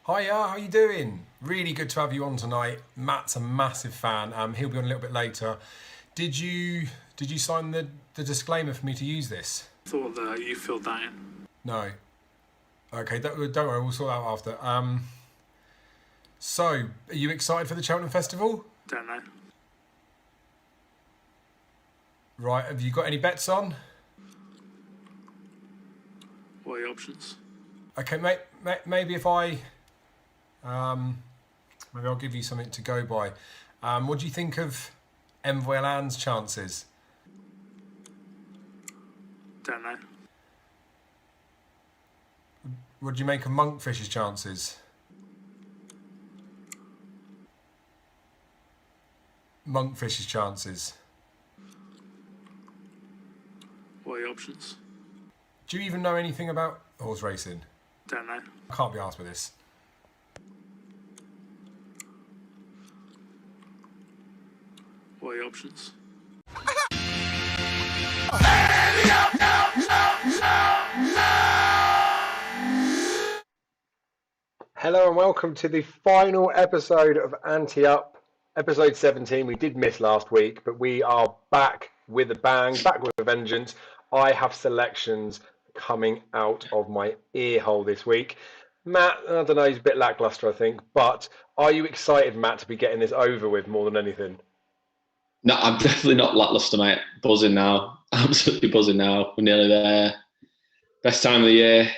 Hiya, how you doing? Really good to have you on tonight. Matt's a massive fan. He'll be on a little bit later. Did you sign the disclaimer for me to use this? Thought that you filled that in. No. Okay, don't worry, we'll sort that out after. So, are you excited for the Cheltenham Festival? Don't know. Right, have you got any bets on? What are your options? Okay, maybe if I... maybe I'll give you something to go by. What do you think of Envoy Land's chances? Don't know. What do you make of Monkfish's chances? Monkfish's chances. What are your options? Do you even know anything about horse racing? Don't know. I can't be asked with this. What are your options? Hello and welcome to the final episode of Ante Up, episode 17. We did miss last week, but we are back with a bang, back with a vengeance. I have selections coming out of my ear hole this week. Matt, I don't know, he's a bit lackluster, I think, but are you excited, Matt, to be getting this over with more than anything? No, I'm definitely not lackluster, mate. Buzzing now. Absolutely buzzing now. We're nearly there. Best time of the year.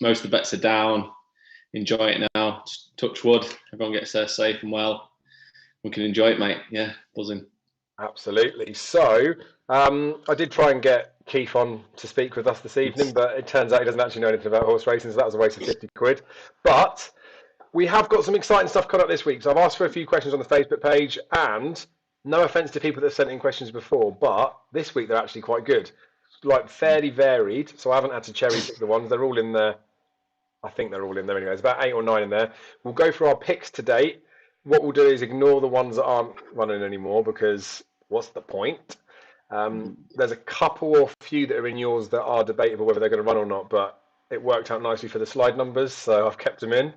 Most of the bets are down. Enjoy it now. Just touch wood. Everyone gets there safe and well. We can enjoy it, mate. Yeah, buzzing. Absolutely. So, I did try and get Keith on to speak with us this evening, but it turns out he doesn't actually know anything about horse racing, so that was a waste of 50 quid. But we have got some exciting stuff coming up this week. So I've asked for a few questions on the Facebook page, and no offence to people that sent in questions before, but this week they're actually quite good. Like fairly varied, so I haven't had to cherry pick the ones. They're all in there. I think they're all in there anyway. There's about 8 or 9 in there. We'll go through our picks to date. What we'll do is ignore the ones that aren't running anymore because what's the point? There's a couple or few that are in yours that are debatable whether they're going to run or not, but it worked out nicely for the slide numbers, so I've kept them in.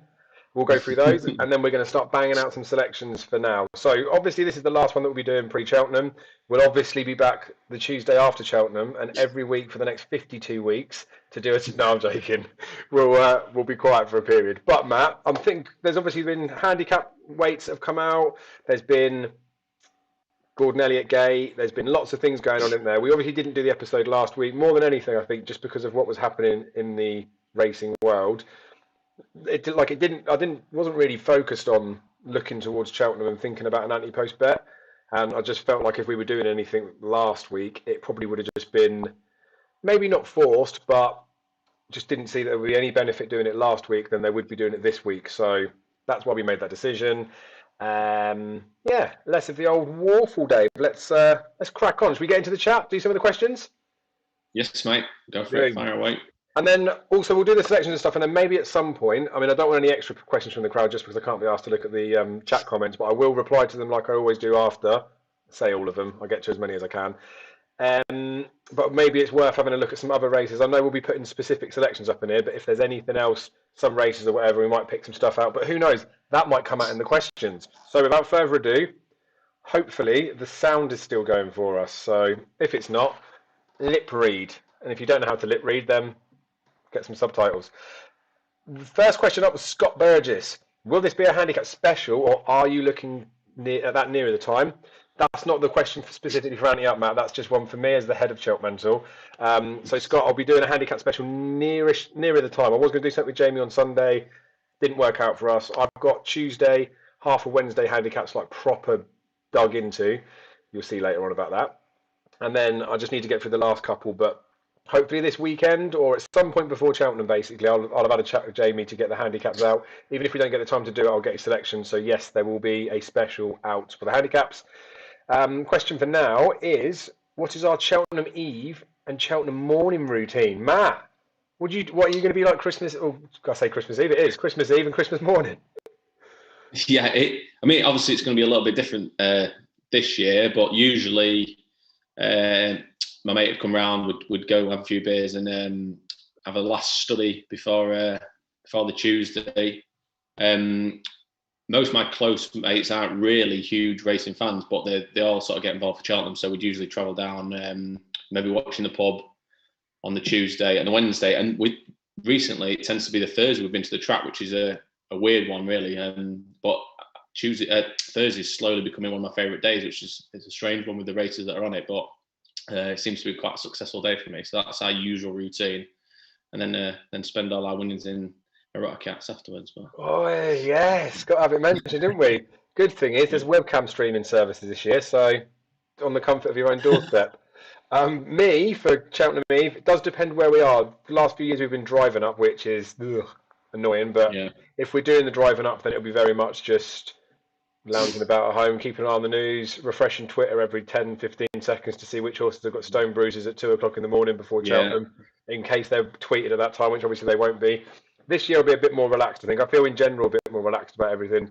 We'll go through those, and then we're going to start banging out some selections for now. So obviously this is the last one that we'll be doing pre-Cheltenham. We'll obviously be back the Tuesday after Cheltenham, and every week for the next 52 weeks to do it. No, I'm joking. We'll be quiet for a period. But Matt, I think there's obviously been handicap weights that have come out. There's been Gordon Elliott Gate. There's been lots of things going on in there. We obviously didn't do the episode last week, more than anything, I think, just because of what was happening in the racing world. Wasn't really focused on looking towards Cheltenham and thinking about an Antepost bet. And I just felt like if we were doing anything last week, it probably would have just been maybe not forced, but just didn't see that there would be any benefit doing it last week than there would be doing it this week. So that's why we made that decision. Yeah, less of the old Warful, Dave. Let's crack on. Should we get into the chat? Do some of the questions? Yes, mate. Go for it. Fire away. And then also we'll do the selections and stuff, and then maybe at some point, I mean, I don't want any extra questions from the crowd just because I can't be asked to look at the chat comments, but I will reply to them like I always do after. Say all of them. I get to as many as I can. But maybe it's worth having a look at some other races. I know we'll be putting specific selections up in here, but if there's anything else, some races or whatever, we might pick some stuff out. But who knows? That might come out in the questions. So without further ado, hopefully the sound is still going for us. So if it's not, lip read. And if you don't know how to lip read, then get some subtitles. The first question up was Scott Burgess. Will this be a handicap special, or are you looking at that nearer the time? That's not the question specifically for Ante Up, Matt. That's just one for me as the head of Cheltenham. So Scott, I'll be doing a handicap special nearer the time. I was going to do something with Jamie on Sunday. Didn't work out for us. I've got Tuesday, half of Wednesday handicaps like proper dug into. You'll see later on about that. And then I just need to get through the last couple, but hopefully this weekend or at some point before Cheltenham, basically, I'll have had a chat with Jamie to get the handicaps out. Even if we don't get the time to do it, I'll get a selection. So yes, there will be a special out for the handicaps. Question for now is, what is our Cheltenham Eve and Cheltenham morning routine? Matt, what are you going to be like Christmas? Oh, I say Christmas Eve. It is Christmas Eve and Christmas morning. Yeah, I mean, obviously it's going to be a little bit different this year, but usually my mate would come round, would go have a few beers and have a last study before before the Tuesday. Most of my close mates aren't really huge racing fans, but they all sort of get involved for Cheltenham. So we'd usually travel down, maybe watching the pub on the Tuesday and the Wednesday. And recently it tends to be the Thursday we've been to the track, which is a weird one, really. But Thursday is slowly becoming one of my favourite days, which is a strange one with the races that are on it. But it seems to be quite a successful day for me. So that's our usual routine. And then spend all our winnings in Eroticats afterwards. But. Oh, yes, got to have it mentioned, didn't we? Good thing is there's webcam streaming services this year, so on the comfort of your own doorstep. Me, for Cheltenham Eve, it does depend where we are. The last few years we've been driving up, which is annoying, but if we're doing the driving up, then it'll be very much just lounging about at home, keeping an eye on the news, refreshing Twitter every 10, 15 seconds to see which horses have got stone bruises at 2 o'clock in the morning before Cheltenham, in case they're tweeted at that time, which obviously they won't be. This year will be a bit more relaxed, I think. I feel in general a bit more relaxed about everything,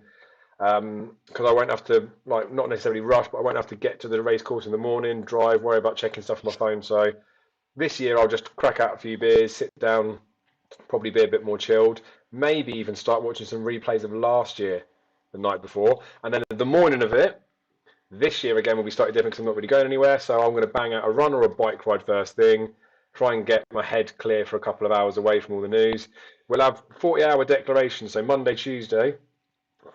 because I won't have to, like, not necessarily rush, but I won't have to get to the race course in the morning, drive, worry about checking stuff on my phone. So this year I'll just crack out a few beers, sit down, probably be a bit more chilled, maybe even start watching some replays of last year the night before. And then the morning of it, this year again will be slightly different because I'm not really going anywhere. So I'm going to bang out a run or a bike ride first thing, try and get my head clear for a couple of hours away from all the news. We'll have 40-hour declarations, so Monday, Tuesday,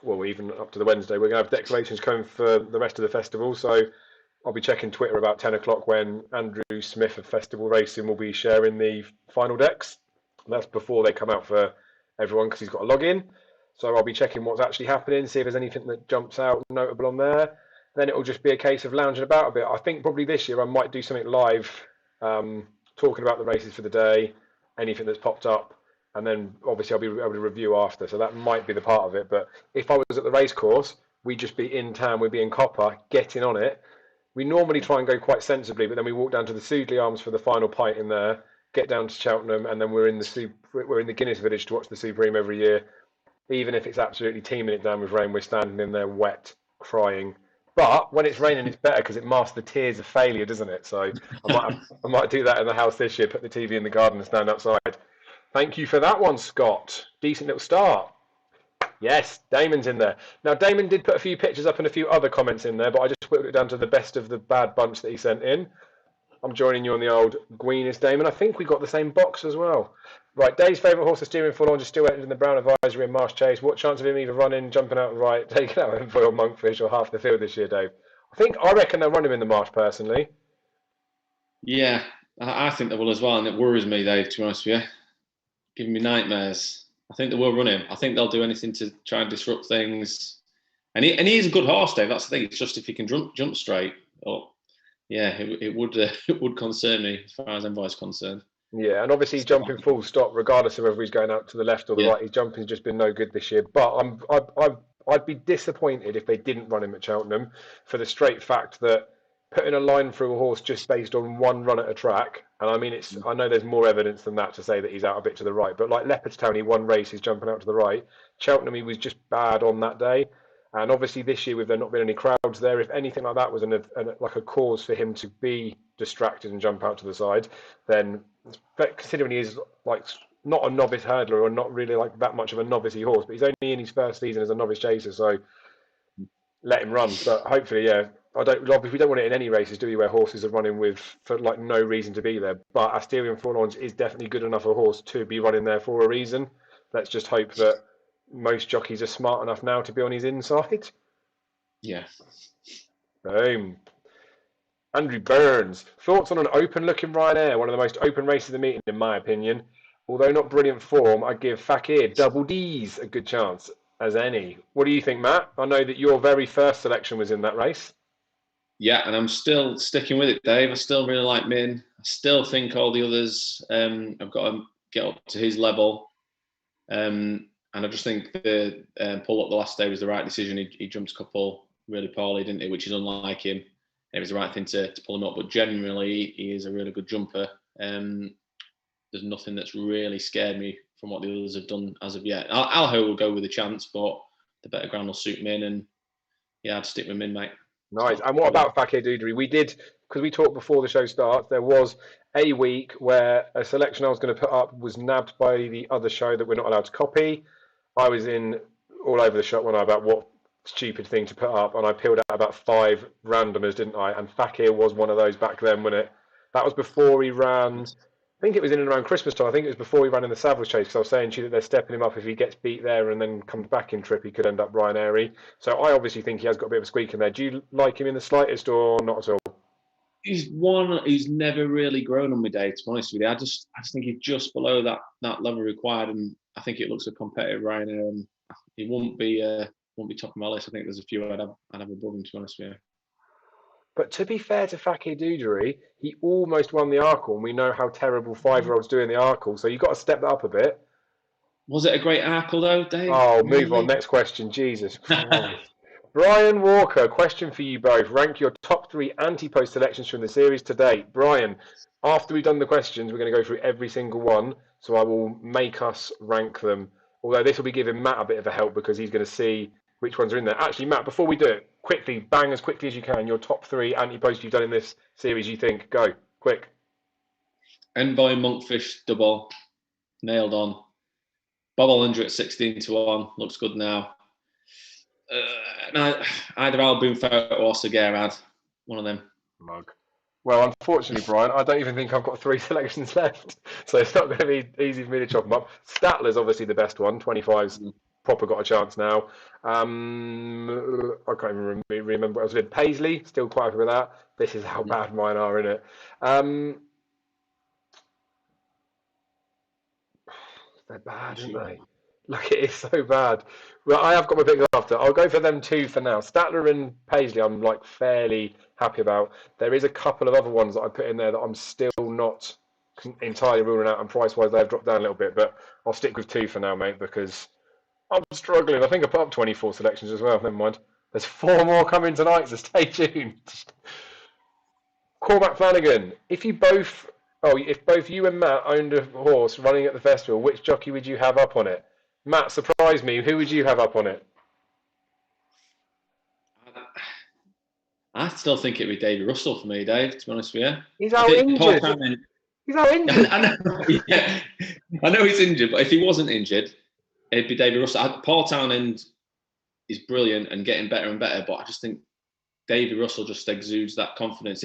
well, even up to the Wednesday, we're going to have declarations coming for the rest of the festival. So I'll be checking Twitter about 10 o'clock when Andrew Smith of Festival Racing will be sharing the final decks. And that's before they come out for everyone because he's got a login. So I'll be checking what's actually happening, see if there's anything that jumps out notable on there. Then it'll just be a case of lounging about a bit. I think probably this year I might do something live, talking about the races for the day, anything that's popped up. And then obviously I'll be able to review after. So that might be the part of it. But if I was at the race course, we'd just be in town, we'd be in Copper, getting on it. We normally try and go quite sensibly, but then we walk down to the Sudeley Arms for the final pint in there, get down to Cheltenham, and then we're in the Guinness Village to watch the Supreme every year. Even if it's absolutely teeming it down with rain, we're standing in there wet, crying. But when it's raining, it's better because it masks the tears of failure, doesn't it? So I might do that in the house this year, put the TV in the garden and stand outside. Thank you for that one, Scott. Decent little start. Yes, Damon's in there. Now, Damon did put a few pictures up and a few other comments in there, but I just whittled it down to the best of the bad bunch that he sent in. I'm joining you on the old Gweenis, Damon. I think we got the same box as well. Right, Dave's favourite horse is steering full on, just still entered in the Brown Advisory and Marsh Chase. What chance of him either running, jumping out right, taking out Envoy or Monkfish or half the field this year, Dave? I reckon they'll run him in the Marsh, personally. Yeah, I think they will as well, and it worries me, Dave, to be honest with you. Giving me nightmares. I think they will run him. I think they'll do anything to try and disrupt things. And he is a good horse, Dave. That's the thing. It's just if he can jump straight. It would concern me as far as Envoy is concerned. Yeah, and obviously he's jumping full stop, regardless of whether he's going out to the left or the right. His jumping's just been no good this year. But I'd be disappointed if they didn't run him at Cheltenham, for the straight fact that putting a line through a horse just based on one run at a track, and I mean, I know there's more evidence than that to say that he's out a bit to the right, but like Leopardstown, he won race, he's jumping out to the right. Cheltenham, he was just bad on that day. And obviously this year, with there not been any crowds there, if anything like that was like a cause for him to be distracted and jump out to the side, then considering he is like not a novice hurdler or not really like that much of a novice-y horse, but he's only in his first season as a novice chaser, so let him run. But hopefully, we don't want it in any races, do we, where horses are running for like no reason to be there. But Asterion Forlorns is definitely good enough a horse to be running there for a reason. Let's just hope that most jockeys are smart enough now to be on his inside. Yeah. Boom. Andrew Burns. Thoughts on an open-looking Ryanair, one of the most open races of the meeting, in my opinion. Although not brilliant form, I'd give Fakir Double D's a good chance as any. What do you think, Matt? I know that your very first selection was in that race. Yeah, and I'm still sticking with it, Dave. I still really like Min. I still think all the others have got to get up to his level. And I just think the pull up the last day was the right decision. He jumped a couple really poorly, didn't he? Which is unlike him. It was the right thing to pull him up. But generally, he is a really good jumper. There's nothing that's really scared me from what the others have done as of yet. Alho will go with a chance, but the better ground will suit Min. And yeah, I'd stick with Min, mate. Nice. And what about Fakir Dudri? We did, because we talked before the show starts, there was a week where a selection I was going to put up was nabbed by the other show that we're not allowed to copy. I was in all over the shop when I about what stupid thing to put up, and I peeled out about 5 randomers, didn't I? And Fakir was one of those back then, when that was before he ran. I think it was in and around Christmas time. I think it was before he ran in the Savills Chase, because I was saying to you that they're stepping him up. If he gets beat there and then comes back in trip, he could end up Ryan Airy. So I obviously think he has got a bit of a squeak in there. Do you like him in the slightest or not at all? He's never really grown on me, Dave, to be honest with you. I just think he's just below that level required, and I think it looks a competitive Ryan Airy, and he won't be top of my list. I think there's a few I'd have above him, to be honest with you. But to be fair to Fakir Dudri, he almost won the Arkle, and we know how terrible 5-year-olds do in the Arkle, so you've got to step that up a bit. Was it a great Arkle, though, Dave? Oh, move on. Next question. Jesus Christ. Brian Walker, question for you both. Rank your top 3 Antepost selections from the series to date. Brian, after we've done the questions, we're going to go through every single one, so I will make us rank them. Although this will be giving Matt a bit of a help, because he's going to see which ones are in there. Actually, Matt, before we do it, quickly, bang as quickly as you can, your top 3 Anteposts you've done in this series, you think. Go, quick. Envoy, Monkfish, double, nailed on. Bob Olinger at 16-1, looks good now. Either Alboom, Photo or Gerhard, one of them. Mug. Well, unfortunately, Brian, I don't even think I've got 3 selections left, so it's not going to be easy for me to chop them up. Statler's obviously the best one. 25's proper got a chance now. I can't even remember what else I did. Paisley, still quite happy with that. This is how bad mine are, isn't it? They're bad, aren't they? Like, it is so bad. Well, I have got my picks after. I'll go for them 2 for now. Statler and Paisley, I'm like fairly happy about. There is a couple of other ones that I put in there that I'm still not entirely ruling out, and price-wise they've dropped down a little bit. But I'll stick with 2 for now, mate, because I'm struggling. I think I put up 24 selections as well. Never mind. There's 4 more coming tonight, so stay tuned. Cormac Flanagan, if both you and Matt owned a horse running at the festival, which jockey would you have up on it? Matt, surprise me. Who would you have up on it? I still think it'd be Davy Russell for me, Dave, to be honest with you. He's out injured. He's out injured. I know he's injured, but if he wasn't injured, it'd be Davy Russell. Paul Townend is brilliant and getting better and better, but I just think Davy Russell just exudes that confidence.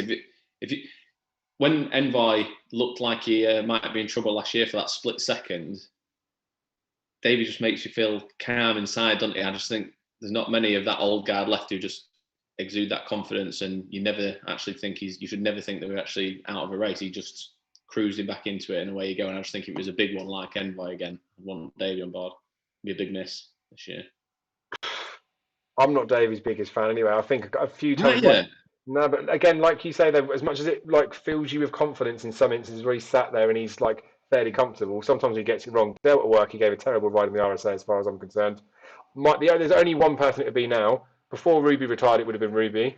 When Envoy looked like he might be in trouble last year for that split second, Davy just makes you feel calm inside, doesn't he? I just think there's not many of that old guard left who just exude that confidence, and you never actually think you should never think that we're actually out of a race. He just cruising back into it, and away you go. And I just think it was a big one like Envoy again. I want Davy on board. It'd be a big miss this year. I'm not Davy's biggest fan anyway. I think a few times. No, but again, like you say, though, as much as it like fills you with confidence in some instances where he's sat there and he's like fairly comfortable, sometimes he gets it wrong. Dealt at work, he gave a terrible ride in the RSA as far as I'm concerned. There's only one person it would be now. Before Ruby retired, it would have been Ruby.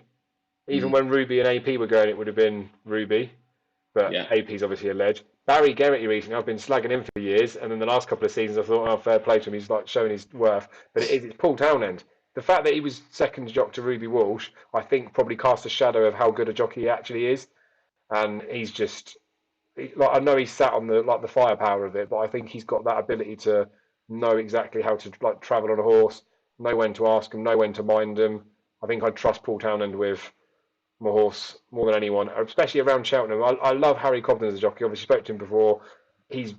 Even when Ruby and AP were going, it would have been Ruby. But AP's obviously a ledge. Barry Geraghty recently, I've been slagging him for years, and then the last couple of seasons I thought, oh, fair play to him, he's like showing his worth. But it's Paul Townend. The fact that he was second jock to Ruby Walsh, I think probably casts a shadow of how good a jockey he actually is. And he's just, like, I know he's sat on the firepower of it, but I think he's got that ability to know exactly how to like travel on a horse, know when to ask him, know when to mind him. I think I'd trust Paul Townend with my horse more than anyone, especially around Cheltenham. I love Harry Cobden as a jockey. Obviously spoke to him before. He's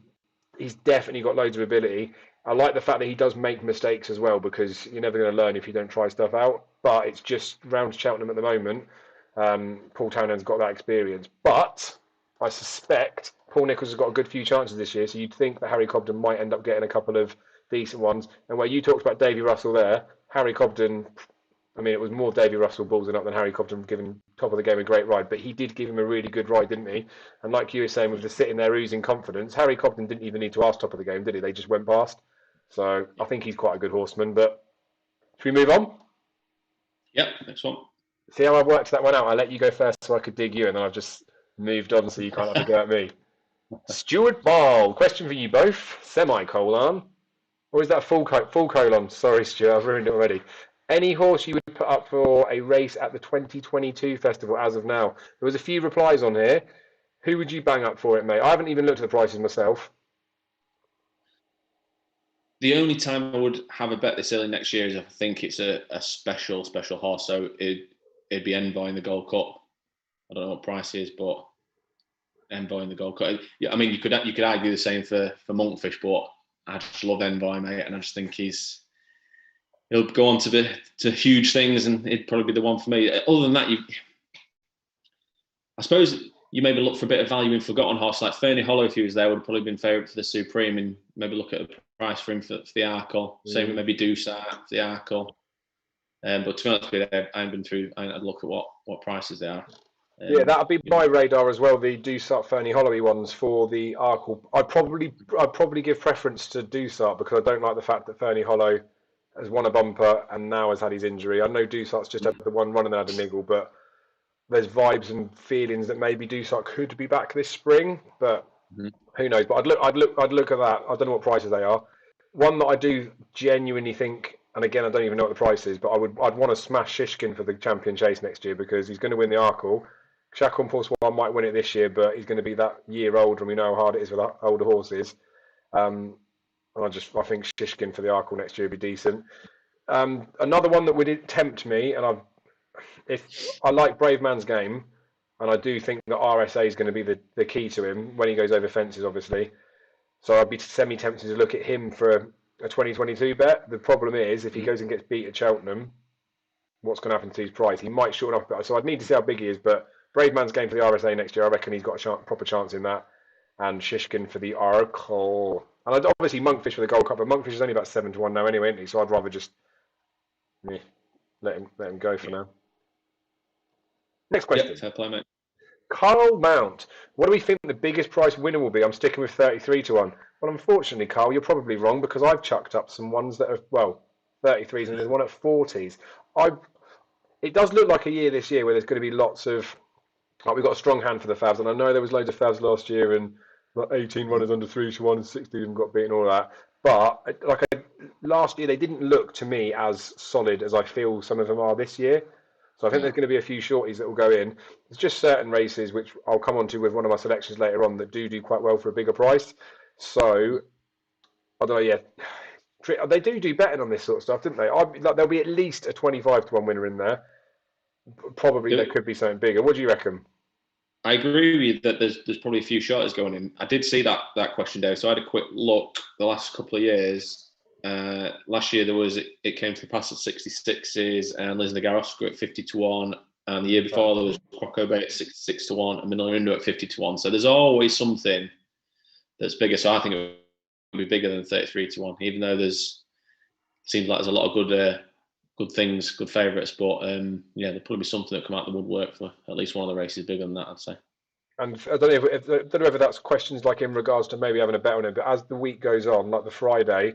definitely got loads of ability. I like the fact that he does make mistakes as well, because you're never going to learn if you don't try stuff out. But it's just round Cheltenham at the moment. Paul Townend's got that experience. But I suspect Paul Nicholls has got a good few chances this year, so you'd think that Harry Cobden might end up getting a couple of decent ones. And where you talked about Davy Russell there, Harry Cobden, I mean, it was more Davy Russell ballsing up than Harry Cobden giving top of the game a great ride, but he did give him a really good ride, didn't he? And like you were saying, with the sitting there oozing confidence, Harry Cobden didn't even need to ask top of the game, did he? They just went past. So I think he's quite a good horseman. But should we move on? Yep, next one. See how I worked that one out? I let you go first so I could dig you, and then I've just moved on so you can't have to go at me. Stuart Ball, question for you both. Semicolon. Or is that full colon? Sorry, Stuart, I've ruined it already. Any horse you would put up for a race at the 2022 festival as of now? There was a few replies on here. Who would you bang up for it, mate? I haven't even looked at the prices myself. The only time I would have a bet this early next year is if I think it's a special horse. So it'd be Envoy in the Gold Cup. I don't know what price is, but Envoy in the Gold Cup. Yeah, I mean, you could argue the same for Monkfish, but I just love Envoy, mate, and I just think he'll go on to huge things, and it'd probably be the one for me. Other than that, I suppose you maybe look for a bit of value in forgotten horse like Fernie Hollow. If he was there, would have probably been favourite for the Supreme, and maybe look at a price for him for the Arkle. Same with maybe Dusart for the Arkle. But to be honest with you, I haven't been through. I'd look at what prices they are. Yeah, that'll be my radar as well. The Dusart Fernie Hollowy ones for the Arkle. I'd probably give preference to Dusart because I don't like the fact that Fernie Hollow has won a bumper and now has had his injury. I know Dusart's just had the one run and had a niggle, but there's vibes and feelings that maybe Dusart could be back this spring, but who knows? But I'd look at that. I don't know what prices they are. One that I do genuinely think, and again I don't even know what the price is, but I'd want to smash Shishkin for the Champion Chase next year because he's going to win the Arkle. Chacon Pulse One might win it this year, but he's going to be that year older, and we know how hard it is with older horses. And I think Shishkin for the Arkle next year would be decent. Another one that would tempt me, and if I like Brave Man's Game, and I do think that RSA is going to be the key to him when he goes over fences, obviously. So I'd be semi-tempted to look at him for a 2022 bet. The problem is, if he goes and gets beat at Cheltenham, what's going to happen to his price? He might shorten up. So I'd need to see how big he is, but Brave Man's Game for the RSA next year, I reckon he's got a proper chance in that. And Shishkin for the Arkle. And obviously Monkfish for the Gold Cup, but Monkfish is only about 7-1 now anyway, isn't he? So I'd rather just let him go for now. Next question. Fair play, mate. Carl Mount. What do we think the biggest price winner will be? I'm sticking with 33-1. Well, unfortunately, Carl, you're probably wrong because I've chucked up some ones that are, 33s and there's one at 40s. It does look like a year this year where there's going to be lots of, we've got a strong hand for the Favs, and I know there was loads of Favs last year and 18 runners under 3-1 and 16 got beaten, all that. But last year, they didn't look to me as solid as I feel some of them are this year. So I think there's going to be a few shorties that will go in. There's just certain races, which I'll come on to with one of my selections later on, that do quite well for a bigger price. So, I don't know, they do betting on this sort of stuff, didn't they? There'll be at least a 25-1 winner in there. Probably there could be something bigger. What do you reckon? I agree with you that there's probably a few shorties going in. I did see that question, Dave, so I had a quick look the last couple of years. Last year it came to the pass at 66s and Liz Nagarovska at 50-1, and the year before there was Croco Bay at 66-1 and Manila Indo at 50-1. So there's always something that's bigger. So I think it would be bigger than 33-1, even though seems like there's a lot of good things, good favourites. But there'll probably be something that come out the woodwork for at least one of the races bigger than that, I'd say. And I don't know if that's questions like in regards to maybe having a bet on it, but as the week goes on, like the Friday,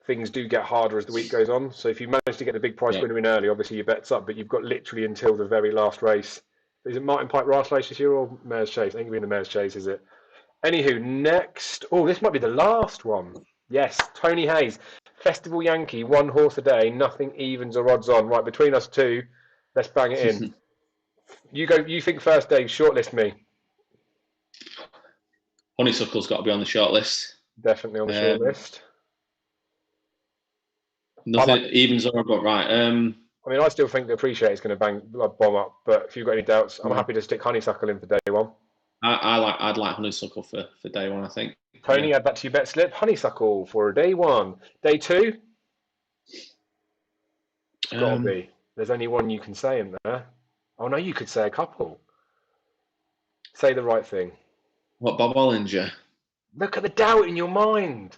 things do get harder as the week goes on. So if you manage to get the big price winner in early, obviously your bet's up, but you've got literally until the very last race. Is it Martin Pike Race this year or Mare's Chase? I think it'll be in the Mare's Chase, is it? Anywho, next. Oh, this might be the last one. Yes, Tony Hayes. Festival Yankee, 1 horse a day, nothing evens or odds on. Right, between us two, let's bang it in. You think first, Dave, shortlist me. Honeysuckle's got to be on the short list. Definitely on the short list. Nothing evens or but right. I mean, I still think the Appreciate is going to bomb up, but if you've got any doubts, I'm happy to stick Honeysuckle in for day one. I'd like Honeysuckle for day one, I think. Tony, add that to your bet slip. Honeysuckle for day one. Day two? It's got to be. There's only one you can say in there. Oh, no, you could say a couple. Say the right thing. What, Bob Ollinger? Look at the doubt in your mind.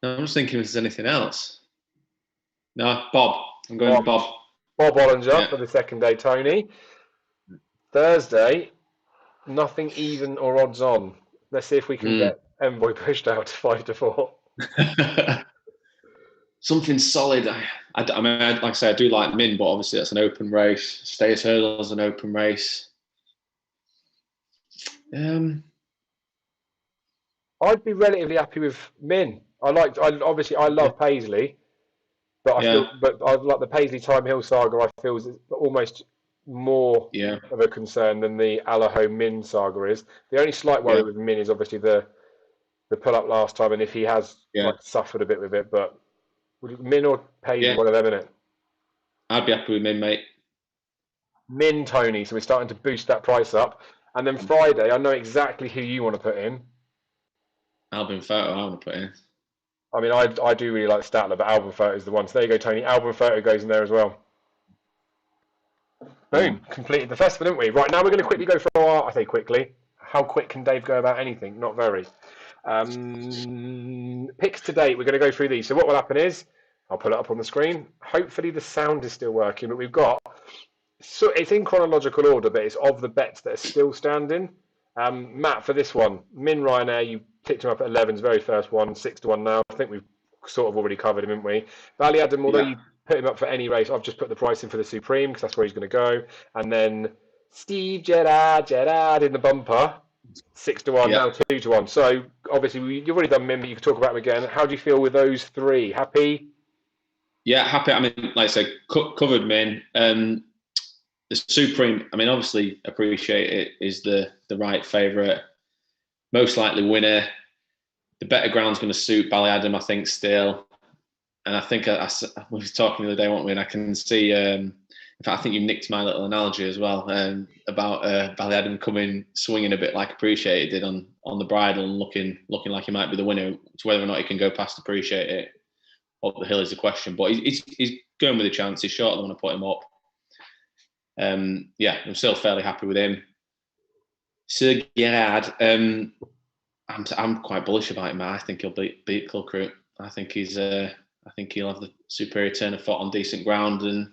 No, I'm just thinking if there's anything else. No, Bob. I'm going with Bob. Bob Ollinger for the second day, Tony. Thursday, nothing even or odds on. Let's see if we can get Envoy pushed out to 5-4. Something solid. I mean, like I say, I do like Min, but obviously that's an open race. Stayers Hurdle is an open race. I'd be relatively happy with Min. I love Paisley, But I Yeah. feel, but I like the Paisley Time Hill saga. I feel is almost more of a concern than the Allaho Min saga is. The only slight worry with Min is obviously the pull up last time, and if he has like suffered a bit with it. But Min or Paisley, one of them, innit? I'd be happy with Min, mate. Min, Tony. So we're starting to boost that price up. And then Friday, I know exactly who you want to put in. Album Photo, I want to put in. I mean, I do really like Statler, but Album Photo is the one. So there you go, Tony. Album Photo goes in there as well. Boom. Completed the festival, didn't we? Right, now we're going to quickly go for our... I say quickly. How quick can Dave go about anything? Not very. Picks to date. We're going to go through these. So what will happen is, I'll put it up on the screen. Hopefully the sound is still working, but we've got... So it's in chronological order, but it's of the bets that are still standing. Matt, for this one, Min Ryanair, you picked him up at 11's very first one, 6-1 now. I think we've sort of already covered him, haven't we? Bally Adam, although you put him up for any race, I've just put the price in for the Supreme because that's where he's going to go. And then Steve Gerhard in the bumper, 6-1, now 2-1. So obviously you've already done Min, but you can talk about him again. How do you feel with those three? Happy? Yeah, happy. I mean, like I said, covered Min. The Supreme, I mean, obviously Appreciate It is the right favourite, most likely winner. The better ground's going to suit Bally Adam, I think, still. And I think we were talking the other day, weren't we? And I can see, in fact, I think you nicked my little analogy as well about Bally Adam coming swinging a bit like Appreciate It did on the bridle and looking like he might be the winner. To whether or not he can go past Appreciate It up the hill is the question. But he's going with a chance. He's short. I want to put him up. I'm still fairly happy with him. Sir Gerhard, I'm quite bullish about him. I think he'll beat Kilcroot. I think he'll have the superior turn of foot on decent ground, and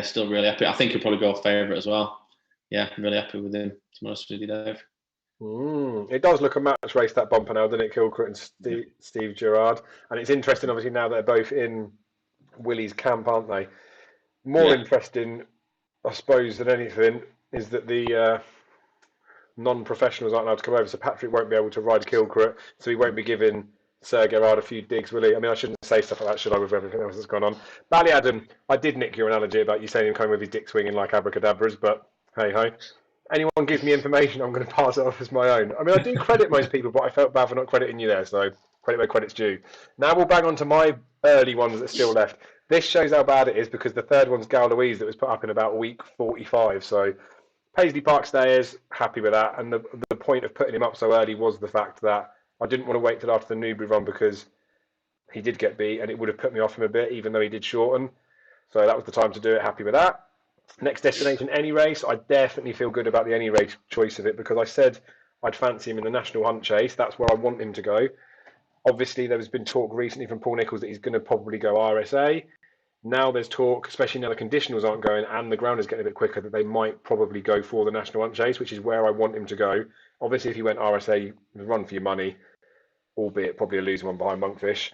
still really happy. I think he'll probably go favourite as well. Yeah, I'm really happy with him. To be honest with you, Dave. It does look a match race, that bumper now, doesn't it? Kilcroot and Steve Gerhard, and it's interesting, obviously, now they're both in Willie's camp, aren't they? More interesting, I suppose, than anything, is that the non-professionals aren't allowed to come over, so Patrick won't be able to ride Kilcroot, so he won't be giving Sir Gerhard a few digs, will he? I mean, I shouldn't say stuff like that, should I, with everything else that's gone on? Bally Adam, I did nick your analogy about you saying him coming with his dick swinging like abracadabras, but hey-ho. Anyone gives me information, I'm going to pass it off as my own. I mean, I do credit most people, but I felt bad for not crediting you there, so credit where credit's due. Now we'll bang on to my early ones that are still left. This shows how bad it is because the third one's GAULOISE that was put up in about week 45. So Paisley Park Stayers, happy with that. And the point of putting him up so early was the fact that I didn't want to wait till after the Newbury run because he did get beat and it would have put me off him a bit, even though he did shorten. So that was the time to do it. Happy with that. Next destination, Any Race. I definitely feel good about the Any Race choice of it because I said I'd fancy him in the National Hunt Chase. That's where I want him to go. Obviously, there has been talk recently from Paul Nicholls that he's going to probably go RSA. Now there's talk, especially now the conditionals aren't going and the ground is getting a bit quicker, that they might probably go for the National Hunt Chase, which is where I want him to go. Obviously, if he went RSA, run for your money, albeit probably a losing one behind Monkfish.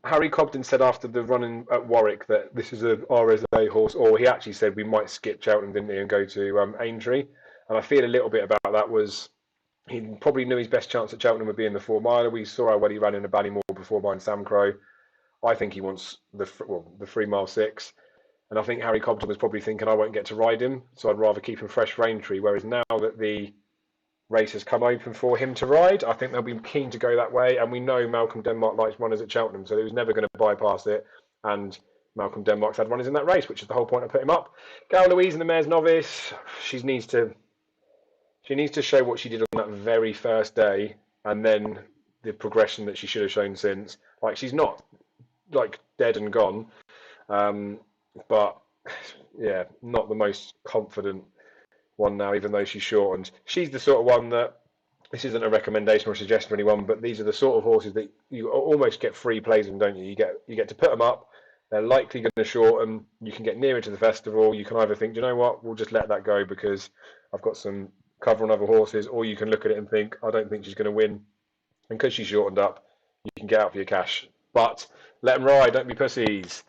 Harry Cobden said after the running at Warwick that this is a RSA horse, or he actually said we might skip Cheltenham, didn't he, and go to Aintree. And I feel a little bit about that was he probably knew his best chance at Cheltenham would be in the 4 miler. We saw how well he ran in the Ballymore before behind Sam Crow. I think he wants the 3 mile 6. And I think Harry Cobden was probably thinking I won't get to ride him, so I'd rather keep him fresh for Aintree. Whereas now that the race has come open for him to ride, I think they'll be keen to go that way. And we know Malcolm Denmark likes runners at Cheltenham, so he was never going to bypass it. And Malcolm Denmark's had runners in that race, which is the whole point of putting him up. GAULOISE in the Mare's Novice, she needs to show what she did on that very first day, and then the progression that she should have shown since. Like, she's not like dead and gone, but yeah, not the most confident one now, even though she's shortened. She's the sort of one that, this isn't a recommendation or a suggestion for anyone, but these are the sort of horses that you almost get free plays in, don't you? You get to put them up. They're likely going to shorten. You can get nearer to the festival. You can either think, do you know what, we'll just let that go because I've got some cover on other horses, or you can look at it and think, I don't think she's going to win. And because she's shortened up, you can get out for your cash. But let them ride, don't be pussies.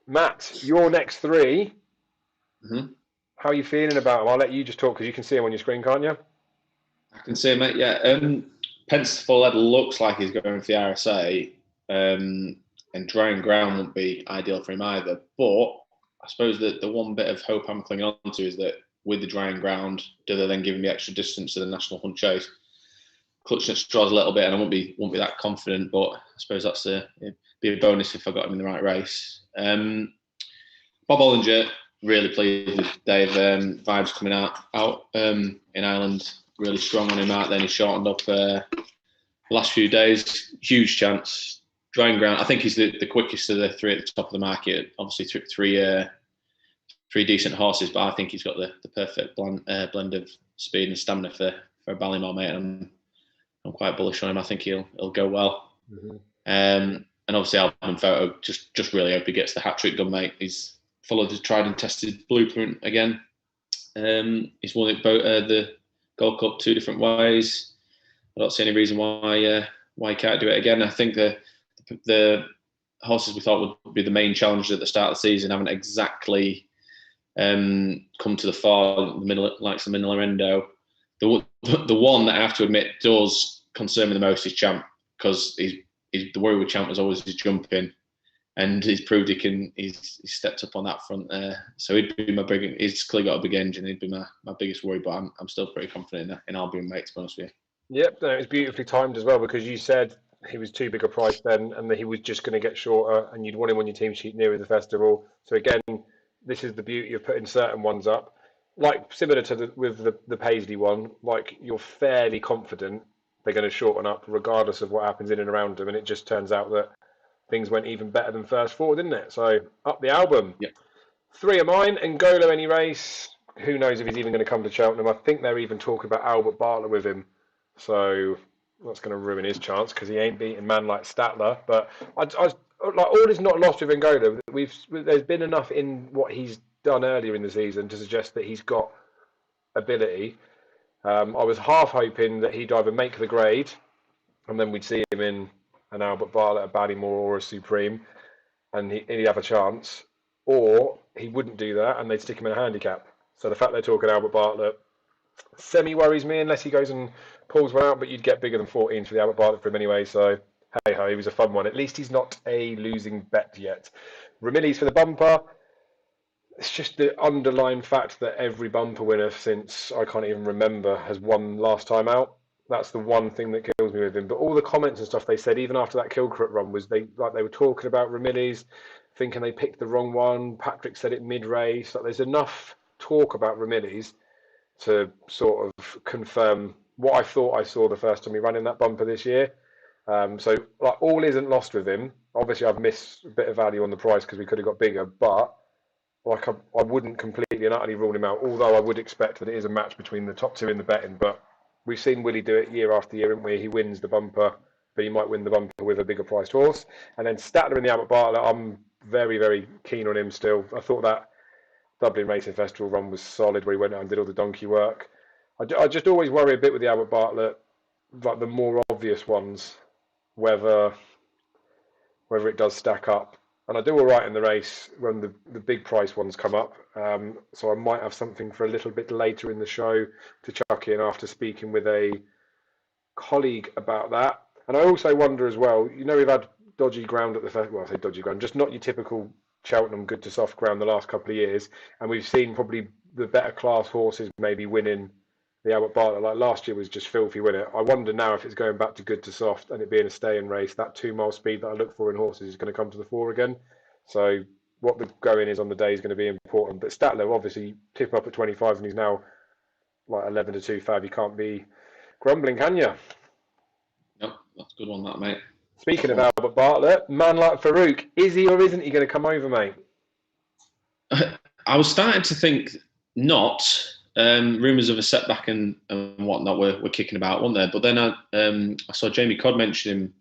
Matt, your next 3. How are you feeling about them? I'll let you just talk because you can see them on your screen, can't you? I can see him, mate. Yeah. Pence Full Head looks like he's going for the RSA. and drying ground wouldn't be ideal for him either. But I suppose that the one bit of hope I'm clinging on to is that with the drying ground, do they then give him the extra distance to the National Hunt Chase? Clutching at straws a little bit, and I won't be that confident. But I suppose that's it'd be a bonus if I got him in the right race. Bob Ollinger, really pleased with Dave. Vibes coming out in Ireland, really strong on him out. Then he shortened up the last few days. Huge chance. Drying ground. I think he's the quickest of the three at the top of the market. Obviously, three decent horses, but I think he's got the perfect blend of speed and stamina for Ballymore, mate. And I'm quite bullish on him. I think he'll go well. Mm-hmm. And obviously, Album Photo, just really hope he gets the hat trick done, mate. He's followed his tried and tested blueprint again. He's won it the Gold Cup 2 different ways. I don't see any reason why he can't do it again. I think the horses we thought would be the main challenge at the start of the season haven't exactly come to the fore. The middle, like the Manila Endo. The one that I have to admit does concern me the most is Champ, because the worry with Champ was always his jumping, and he's proved he's stepped up on that front there. So he'd be he's clearly got a big engine. He'd be my biggest worry, but I'm still pretty confident in Albion, mate, to be honest with you. Yep, no, it was beautifully timed as well, because you said he was too big a price then, and that he was just going to get shorter, and you'd want him on your team sheet nearer the festival. So again, this is the beauty of putting certain ones up, like similar to with the Paisley one. Like, you're fairly confident they're going to shorten up regardless of what happens in and around them, and it just turns out that things went even better than first thought, didn't it? So up the Album. Yep. 3 of mine. Ngolo any race. Who knows if he's even going to come to Cheltenham? I think they're even talking about Albert Bartlett with him. So that's going to ruin his chance, because he ain't beating man like Stattler. But I like, all is not lost with Ngolo. There's been enough in what he's done earlier in the season to suggest that he's got ability. I was half hoping that he'd either make the grade, and then we'd see him in an Albert Bartlett, a Ballymore, or a Supreme, and he'd have a chance, or he wouldn't do that, and they'd stick him in a handicap. So the fact they're talking Albert Bartlett semi-worries me, unless he goes and pulls one out, but you'd get bigger than 14 for the Albert Bartlett for him anyway, so hey-ho, he was a fun one. At least he's not a losing bet yet. Ramillies for the bumper. It's just the underlying fact that every bumper winner since I can't even remember has won last time out. That's the one thing that kills me with him. But all the comments and stuff they said, even after that Kilcrook run, was they were talking about Ramillies, thinking they picked the wrong one. Patrick said it mid-race. Like, there's enough talk about Ramillies to sort of confirm what I thought I saw the first time he ran in that bumper this year. So like, all isn't lost with him. Obviously, I've missed a bit of value on the price because we could have got bigger, but like, I wouldn't completely and utterly rule him out, although I would expect that it is a match between the top two in the betting. But we've seen Willie do it year after year, haven't we? He wins the bumper, but he might win the bumper with a bigger priced horse. And then Stattler in the Albert Bartlett, I'm very, very keen on him still. I thought that Dublin Racing Festival run was solid, where he went out and did all the donkey work. I just always worry a bit with the Albert Bartlett, like the more obvious ones, whether it does stack up. And I do all right in the race when the big price ones come up. So I might have something for a little bit later in the show to chuck in after speaking with a colleague about that. And I also wonder as well, you know, we've had dodgy ground at the festival. Well, I say dodgy ground, just not your typical Cheltenham good to soft ground the last couple of years. And we've seen probably the better class horses maybe winning the Albert Bartlett. Like last year was just filthy winner. I wonder now if it's going back to good to soft and it being a stay-in race, that 2 mile speed that I look for in horses is going to come to the fore again. So what the going is on the day is going to be important. But Stattler, obviously, tip up at 25 and he's now like 11 to 2 fab. You can't be grumbling, can you? No, that's a good one, that, mate. Speaking of Albert Bartlett, man like Farouk, is he or isn't he going to come over, mate? I was starting to think not. Rumours of a setback and whatnot were kicking about, weren't there? But then I saw Jamie Codd mention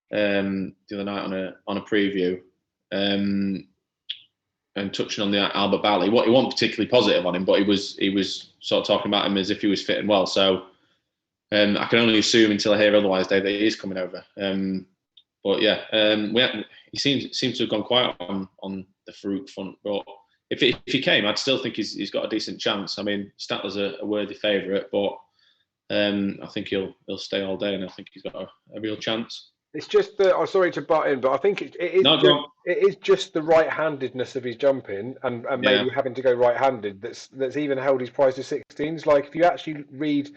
him the other night on a preview, and touching on the Albert Bartlett. He wasn't particularly positive on him, but he was sort of talking about him as if he was fitting well. So I can only assume until I hear otherwise, Dave, that he is coming over. But yeah, he seems to have gone quiet on the Farouk front, but. If he came, I'd still think he's got a decent chance. I mean, Stattler's a worthy favourite, but I think he'll stay all day, and I think he's got a real chance. It's just that I'm sorry to butt in, but I think No, go on. it is just the right-handedness of his jumping and Yeah, maybe having to go right-handed that's even held his price to 16s. Like if you actually read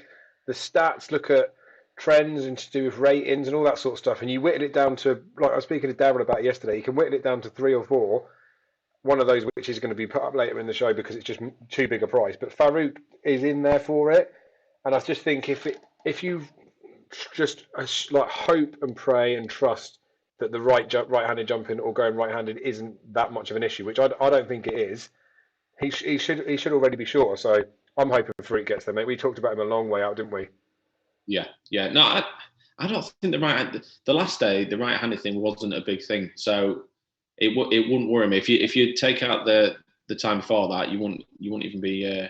the stats, look at trends and to do with ratings and all that sort of stuff, and you whittle it down to like I was speaking to Darren about yesterday, you can whittle it down to three or four. One of those which is going to be put up later in the show because it's just too big a price. But Farouk is in there for it, and I just think if you just like hope and pray and trust that the right-handed jumping or going right-handed isn't that much of an issue, which I don't think it is. He should already be sure. So I'm hoping Farouk gets there, mate. We talked about him a long way out, didn't we? yeah, yeah. No, I don't think the last day the right-handed thing wasn't a big thing, so it wouldn't worry me if you take out the time before that, you wouldn't even be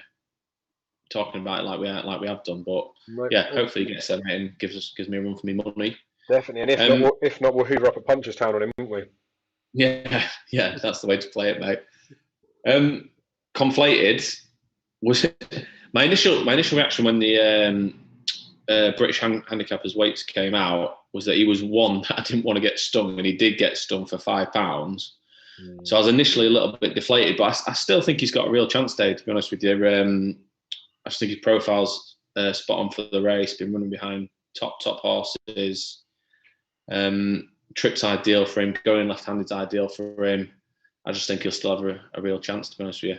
talking about it like we have done. But No, yeah, hopefully he gets there, mate, and gives me a run for me money. definitely. And if not, we'll hoover up a Punchestown on him, won't we? Yeah, yeah, that's the way to play it, mate. Conflated was my initial reaction when the British handicappers weights came out was that he was one that I didn't want to get stung, and he did get stung for £5. So I was initially a little bit deflated, but I still think he's got a real chance today, to be honest with you. I just think his profile's spot on for the race, been running behind top horses. Trip's ideal for him, going left-handed's ideal for him. I just think he'll still have a real chance, to be honest with you.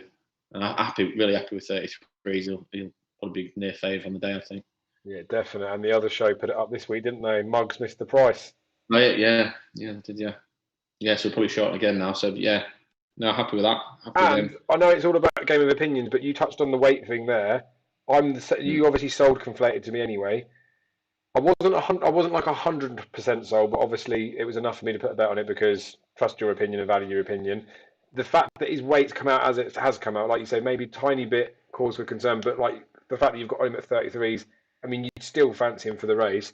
And I'm really happy with 33s. He'll probably be near favour on the day, I think. Yeah, definitely. And the other show put it up this week, didn't they? Mugs missed the price. Oh, yeah, did you? Yeah, so we're probably short again now. So yeah, no, happy with that. Happy with And him. I know it's all about a game of opinions, but you touched on the weight thing there. You obviously sold Conflated to me anyway. I wasn't like 100% sold, but obviously it was enough for me to put a bet on it because trust your opinion and value your opinion. The fact that his weight's come out as it has come out, like you say, maybe tiny bit cause for concern, but like the fact that you've got him at 33s, I mean, you'd still fancy him for the race.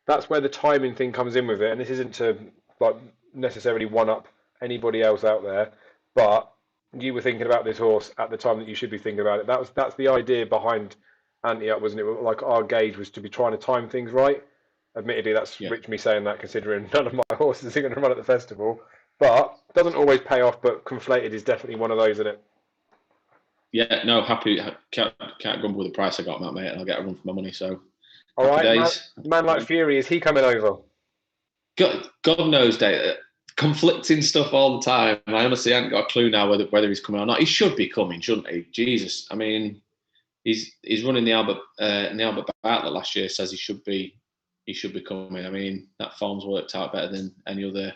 That's where the timing thing comes in with it, and this isn't to like necessarily one up anybody else out there, but you were thinking about this horse at the time that you should be thinking about it. That's the idea behind Ante Up, wasn't it? Like our gauge was to be trying to time things right. Admittedly, that's rich me saying that, considering none of my horses are going to run at the festival. But doesn't always pay off. But Conflated is definitely one of those, isn't it? Yeah, no, happy. Can't grumble with the price I got him at, mate, and I'll get a run for my money. So, all right, days. Man like Fury, is he coming over? God knows, Dave. Conflicting stuff all the time. I honestly haven't got a clue now whether he's coming or not. He should be coming, shouldn't he? Jesus, I mean, he's running the Albert Bartlett last year. Says he should be coming. I mean, that form's worked out better than any other.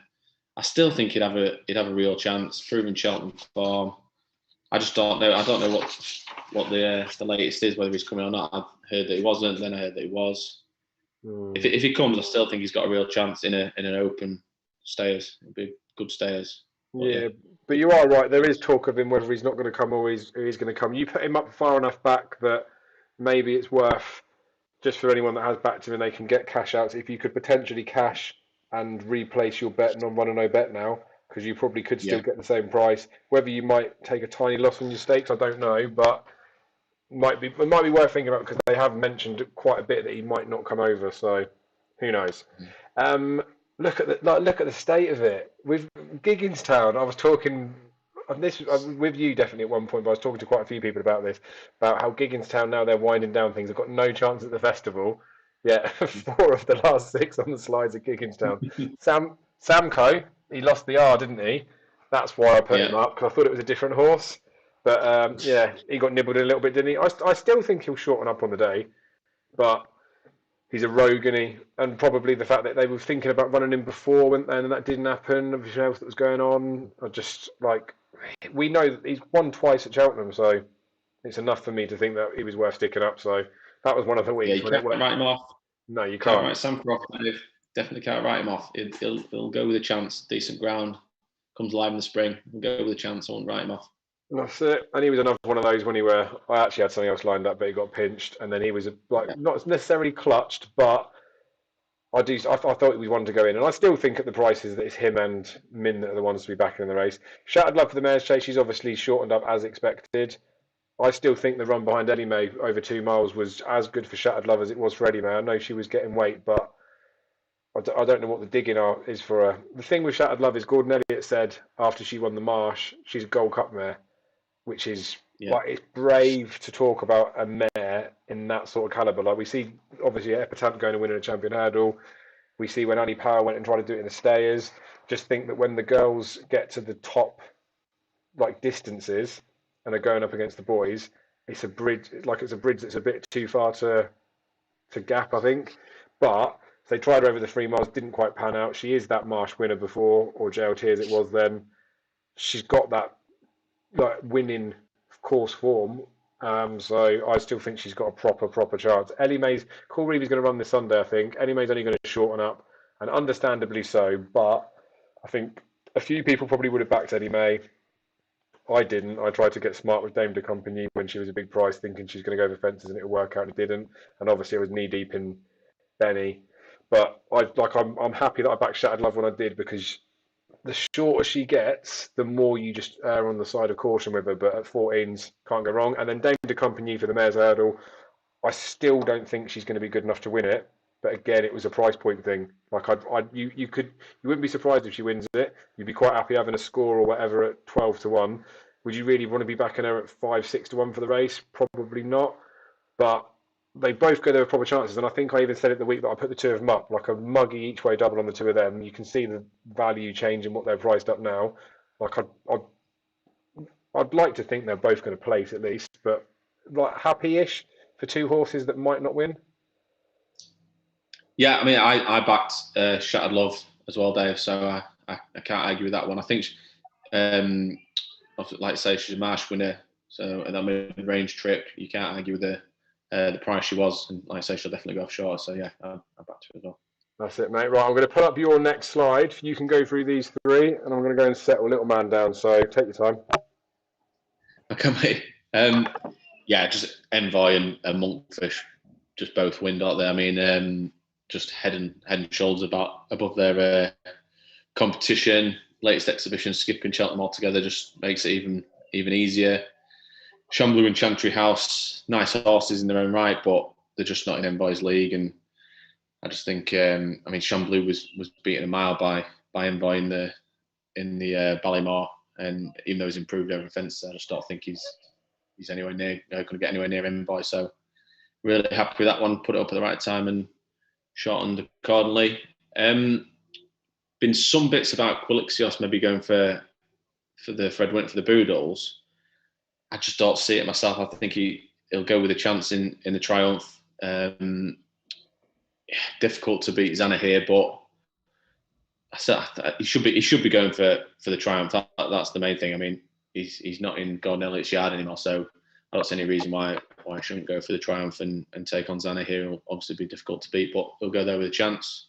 I still think he'd have a real chance. Proven Cheltenham form. I just don't know. I don't know what the latest is, whether he's coming or not. I've heard that he wasn't. Then I heard that he was. If he comes, I still think he's got a real chance in an open stayers. It'd be good stayers. Yeah, but you are right. There is talk of him whether he's not going to come or he's going to come. You put him up far enough back that maybe it's worth, just for anyone that has backed him and they can get cash outs, if you could potentially cash and replace your bet on run or no bet now, because you probably could still get the same price. Whether you might take a tiny loss on your stakes, I don't know, but it might be worth thinking about because they have mentioned quite a bit that he might not come over. So who knows? Look at the state of it with Gigginstown. I was talking this with you definitely at one point, but I was talking to quite a few people about this, about how Gigginstown now they're winding down things. They've got no chance at the festival. Yeah, 4 of the last 6 on the slides at Gigginstown. Samco, he lost the R, didn't he? That's why I put him up because I thought it was a different horse. But yeah, he got nibbled a little bit, didn't he? I still think he'll shorten up on the day, but he's a rogue, isn't he? And probably the fact that they were thinking about running him before, weren't they? And that didn't happen. Everything else that was going on, I just like we know that he's won twice at Cheltenham, so it's enough for me to think that he was worth sticking up. So that was one of the weeks. Yeah, you can't write him off. No, you can't. Write Sam Croft. Definitely can't write him off. He'll go with a chance. Decent ground. Comes live in the spring. He'll go with a chance. I won't write him off. That's it. And he was another one of those when I actually had something else lined up, but he got pinched, and then he was not necessarily clutched, but I thought he was one to go in, and I still think at the prices that it's him and Min that are the ones to be back in the race. Shattered Love for the Mare's Chase. She's obviously shortened up as expected. I still think the run behind Ellie Mae over 2 miles was as good for Shattered Love as it was for Ellie Mae. I know she was getting weight, but I don't know what the digging is for her. The thing with Shattered Love is Gordon Elliott said after she won the Marsh, she's a Gold Cup mare, which is Yeah. like, it's brave to talk about a mare in that sort of caliber. Like we see obviously Epitaph going to win in a champion hurdle. We see when Annie Power went and tried to do it in the Stayers. Just think that when the girls get to the top like distances and are going up against the boys, it's a bridge that's a bit too far to gap, I think. But they tried her over the 3 miles, didn't quite pan out. She is that Marsh winner before, or JLT as it was then. She's got that like winning course form. So I still think she's got a proper chance. Ellie Mae's Cool Reeve's going to run this Sunday, I think. Ellie Mae's only going to shorten up, and understandably so. But I think a few people probably would have backed Ellie Mae. I didn't. I tried to get smart with Dame de Compagnie when she was a big price, thinking she's going to go over fences and it'll work out, and it didn't. And obviously, I was knee deep in Benny. But I'm happy that I backed Shattered Love when I did, because the shorter she gets, the more you just err on the side of caution with her. But at 14s, can't go wrong. And then Dame de Compagnie for the Mare's Hurdle. I still don't think she's going to be good enough to win it. But again, it was a price point thing. Like you wouldn't be surprised if she wins it. You'd be quite happy having a score or whatever at 12-1. Would you really want to be backing her at 5-6-1 for the race? Probably not. But they both go their proper chances, and I think I even said it the week that I put the two of them up, like a muggy each way double on the two of them. You can see the value change in what they're priced up now. Like I'd like to think they're both going to place at least, but like happy-ish for 2 horses that might not win. Yeah, I mean, I backed Shattered Love as well, Dave. So I can't argue with that one. I think, like I say, she's a Marsh winner. So at that mid-range trip, you can't argue with the price she was. And like I say, she'll definitely go off short. So yeah, I backed her as well. That's it, mate. Right, I'm going to put up your next slide. You can go through these 3, and I'm going to go and settle Little Man down. So take your time. Okay, mate. Yeah, just Envoy and Monkfish, just both win, aren't they? I mean, just head and shoulders above their competition. Latest exhibition, skipping Cheltenham altogether, just makes it even easier. Chamblou and Chantry House, nice horses in their own right, but they're just not in Envoy's league. And I just think, I mean, Chamblou was beaten a mile by Envoy in the Ballymore, and even though he's improved over fences, I just don't think he's anywhere near, going to get anywhere near Envoy. So really happy with that one. Put it up at the right time and shortened accordingly. Been some bits about Quilixios maybe going for the Fred Went for the Boodles. I just don't see it myself. I think he'll go with a chance in the Triumph. Difficult to beat Zanna here, but he should be going for the Triumph. That's the main thing. I mean, he's not in Gordon Elliott's yard anymore, so I don't see any reason why I shouldn't go for the Triumph and take on Zanna here. It'll obviously be difficult to beat, but he'll go there with a chance.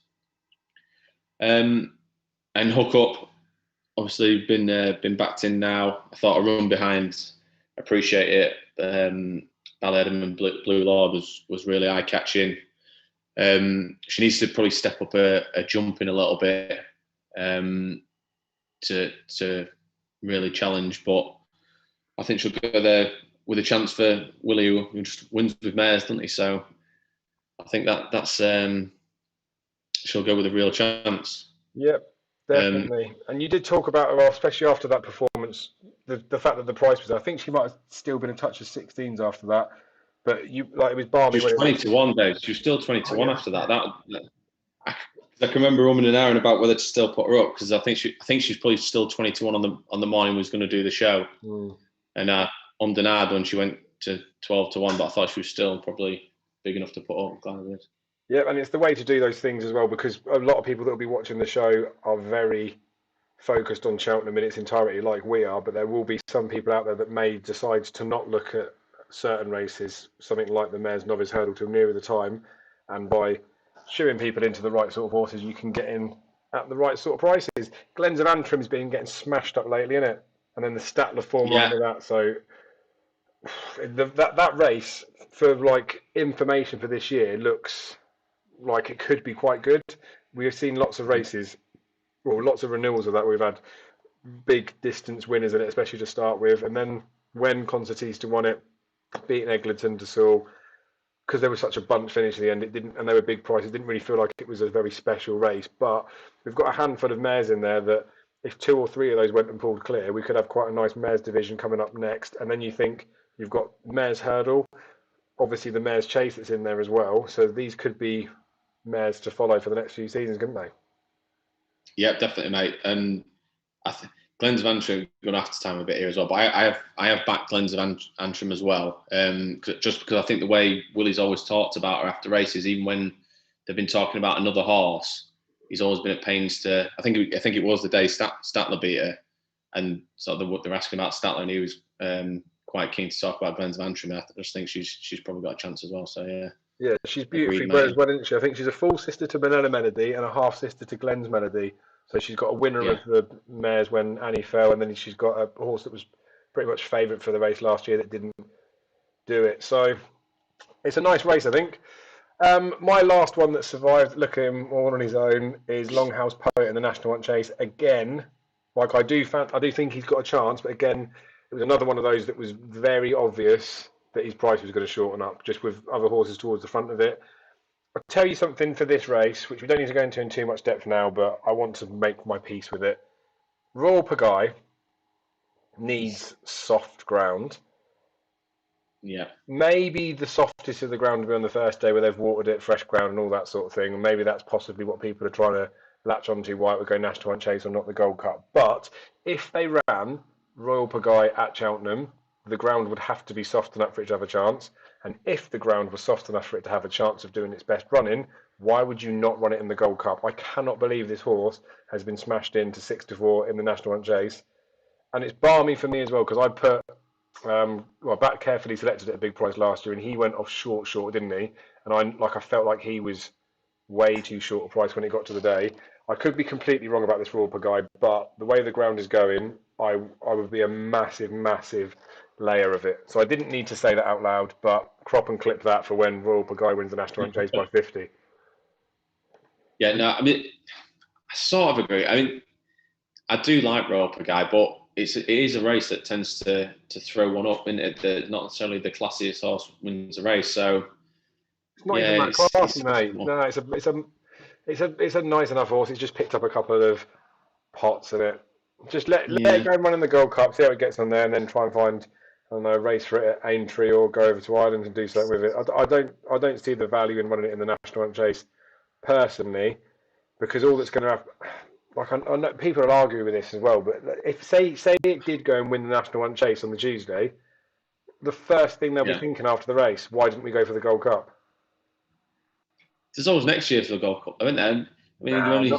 And Hook Up, obviously been backed in now. I thought a run behind, Appreciate It, Balladum and Blue Lord was really eye catching. She needs to probably step up a jumping a little bit to really challenge, but I think she'll go there with a chance for Willie, who just wins with mares, doesn't he? So I think that's she'll go with a real chance. Yep, definitely. And you did talk about her, especially after that performance, the fact that the price was there. I think she might have still been a touch of 16s after that. But it was balmy. She was 20-1, Dave. She was still 20-1 after that. I can remember umming and ahhing about whether to still put her up, because I think she's probably still 20-1 on the morning was going to do the show. And Umdenard when she went to 12-1, but I thought she was still probably big enough to put up. I'm glad I did. Yeah, and it's the way to do those things as well, because a lot of people that will be watching the show are very focused on Cheltenham in its entirety, like we are. But there will be some people out there that may decide to not look at certain races, something like the Mare's Novice Hurdle, till nearer the time, and by shooing people into the right sort of horses, you can get in at the right sort of prices. Glens of Antrim's been getting smashed up lately, isn't it? And then the Statler form under that. So that race, for like information for this year, looks like it could be quite good. We have seen lots of races, or lots of renewals of that. We've had big distance winners in it, especially to start with, and then when Concertista won it, beating Eglinton to Seoul, because there was such a bunch finish at the end, it didn't, and they were big prices. It didn't really feel like it was a very special race. But we've got a handful of mares in there that, if 2 or 3 of those went and pulled clear, we could have quite a nice mares division coming up next. And then you think you've got mares hurdle, obviously the mares chase that's in there as well. So these could be mares to follow for the next few seasons, couldn't they? Yeah, definitely, mate. And I think Glens of Antrim going to have to time a bit here as well. But I have backed Glens of Antrim as well, just because I think the way Willie's always talked about her after races, even when they've been talking about another horse, he's always been at pains to. I think it was the day Statler beat her, and so they're asking about Statler, and he was quite keen to talk about Glens of Antrim. I just think she's probably got a chance as well. So yeah. Yeah, she's beautifully bred as well, isn't she? I think she's a full sister to Manila Melody and a half sister to Glenn's Melody. So she's got a winner of the mares when Annie fell, and then she's got a horse that was pretty much favourite for the race last year that didn't do it. So it's a nice race, I think. My last one that survived, looking all on his own, is Longhouse Poet in the National Hunt Chase. Again, like I do think he's got a chance, but again, it was another one of those that was very obvious that his price was going to shorten up, just with other horses towards the front of it. I'll tell you something for this race, which we don't need to go into in too much depth now, but I want to make my peace with it. Royal Pagaille needs soft ground. Yeah. Maybe the softest of the ground will be on the first day where they've watered it, fresh ground and all that sort of thing. And maybe that's possibly what people are trying to latch onto, why it would go National Hunt Chase or not the Gold Cup. But if they ran Royal Pagaille at Cheltenham, the ground would have to be soft enough for it to have a chance. And if the ground was soft enough for it to have a chance of doing its best running, why would you not run it in the Gold Cup? I cannot believe this horse has been smashed into 6-4 in the National Hunt Chase. And it's balmy for me as well, because I put, Bat carefully selected at a big price last year, and he went off short, didn't he? And I felt like he was way too short a price when it got to the day. I could be completely wrong about this Royal Pagaille, but the way the ground is going, I would be a massive layer of it. So I didn't need to say that out loud, but crop and clip that for when Royal Pagaille wins the National Hunt Chase by 50. Yeah, no, I mean, I sort of agree. I mean, I do like Royal Pagaille, but it is a race that tends to throw one up in it. Not necessarily the classiest horse wins a race, so it's not even that classy, mate. No, it's a nice enough horse. It's just picked up a couple of pots in it. Just let it go and run in the Gold Cup, see how it gets on there, and then try and find, I don't know, a race for it at Aintree or go over to Ireland and do something with it. I don't see the value in running it in the National Hunt Chase personally, because all that's going to happen, like I know people will argue with this as well, but if say it did go and win the National Hunt Chase on the Tuesday, the first thing they'll be thinking after the race, why didn't we go for the Gold Cup? There's always next year for the Gold Cup, isn't there? I mean,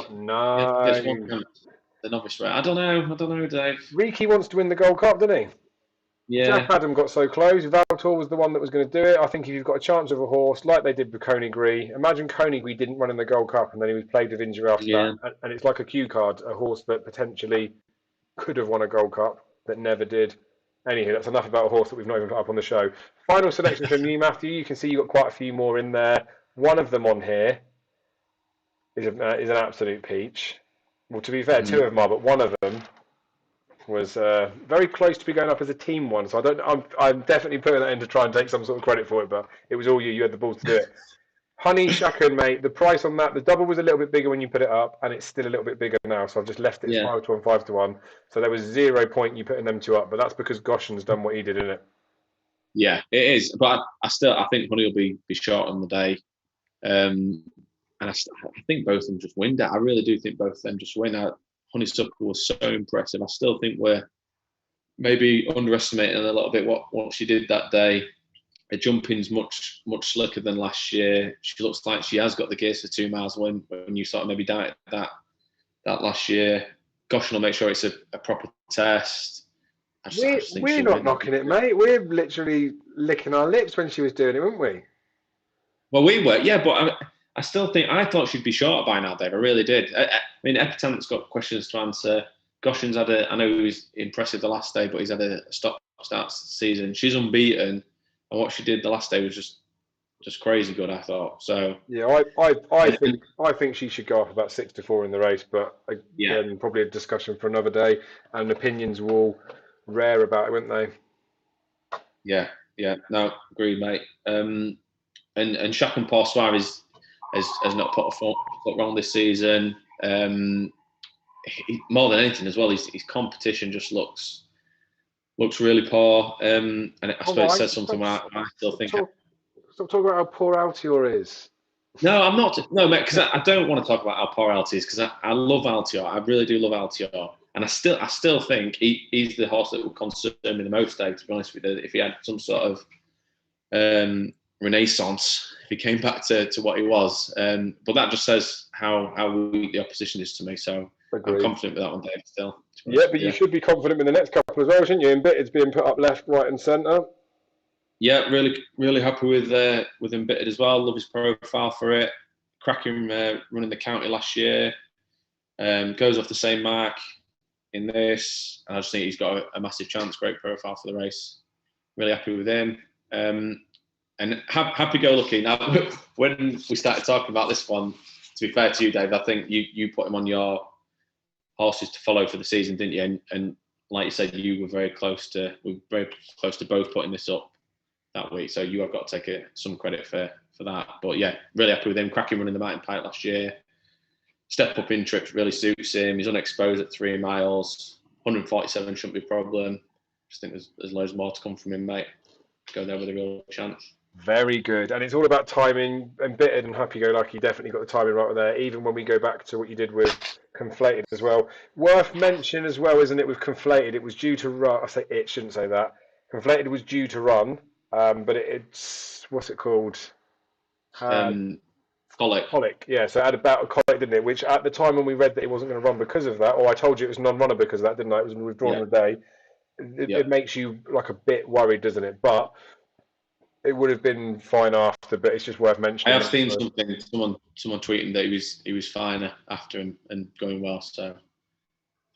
the novice race. I don't know, Dave. Riki wants to win the Gold Cup, doesn't he? Yeah. Jack Adam got so close. Valtor was the one that was going to do it. I think if you've got a chance of a horse, like they did with Coneygree, imagine Coneygree didn't run in the Gold Cup and then he was plagued with injury after that. And it's like a cue card, a horse that potentially could have won a Gold Cup that never did. Anywho, that's enough about a horse that we've not even put up on the show. Final selection from you, Matthew. You can see you've got quite a few more in there. One of them on here is an absolute peach. Well, to be fair, two of them are, but one of them was very close to be going up as a team one. So I'm definitely putting that in to try and take some sort of credit for it, but it was all you. You had the balls to do it. Honey Shaken, mate. The price on that, the double was a little bit bigger when you put it up, and it's still a little bit bigger now. So I've just left it 5-1, 5-1. So there was 0 point you putting them two up, but that's because Goshen's done what he did, isn't it? Yeah, it is. But I think Honey will be short on the day. And I think both of them just win that. I really do think both of them just win. Honeysuckle was so impressive. I still think we're maybe underestimating a little bit what she did that day. Her jumping's much slicker than last year. She looks like she has got the gears for 2 miles when you sort of maybe doubted that last year. Goshen will make sure it's a proper test. We're not knocking it, mate. We're literally licking our lips when she was doing it, weren't we? Well, we were, yeah, but I still think, I thought she'd be short by now, Dave. I really did. I mean, Epitant's got questions to answer. Goshen's I know he was impressive the last day, but he's had a stop start season. She's unbeaten, and what she did the last day was just crazy good, I thought. So yeah, I think she should go off about 6-4 in the race, but again, probably a discussion for another day. And opinions were all rare about it, weren't they? Yeah, no, agree, mate. and Chacun Pour Soir has not put a foot wrong this season. More than anything as well, his competition just looks really poor. And I suppose it says something where I still think. Stop talking about how poor Altior is. No, I'm not. No, mate, because I don't want to talk about how poor Altior is, because I love Altior. I really do love Altior. And I still think he's the horse that would concern me the most, Dave, to be honest with you. If he had some sort of renaissance, if he came back to what he was. But that just says how weak the opposition is to me. So agreed. I'm confident with that one, Dave, still. Yeah, but you should be confident with the next couple as well, shouldn't you? Embittered's being put up left, right and centre. Yeah, really happy with Embittered as well. Love his profile for it. Cracking running the county last year. Goes off the same mark in this. And I just think he's got a massive chance. Great profile for the race. Really happy with him. And happy-go-lucky. Now, when we started talking about this one, to be fair to you, Dave, I think you put him on your horses to follow for the season, didn't you? And like you said, we were very close to both putting this up that week. So you have got to take some credit for that. But yeah, really happy with him. Cracking running the mountain pike last year. Step up in trips really suits him. He's unexposed at 3 miles. 147 shouldn't be a problem. Just think there's loads more to come from him, mate. Go there with a real chance. Very good. And it's all about timing. Embittered and Happy-Go-Lucky definitely got the timing right there, even when we go back to what you did with Conflated as well. Worth mentioning as well, isn't it, with Conflated, it was due to run. I say it, shouldn't say that. Conflated was due to run, but it's, what's it called? Colic. Yeah, so it had about a colic, didn't it? Which at the time when we read that it wasn't going to run because of that, or I told you it was non-runner because of that, didn't I? It was withdrawn on the day. It makes you like a bit worried, doesn't it? But it would have been fine after, but it's just worth mentioning. I have seen someone tweeting that he was fine after and going well, so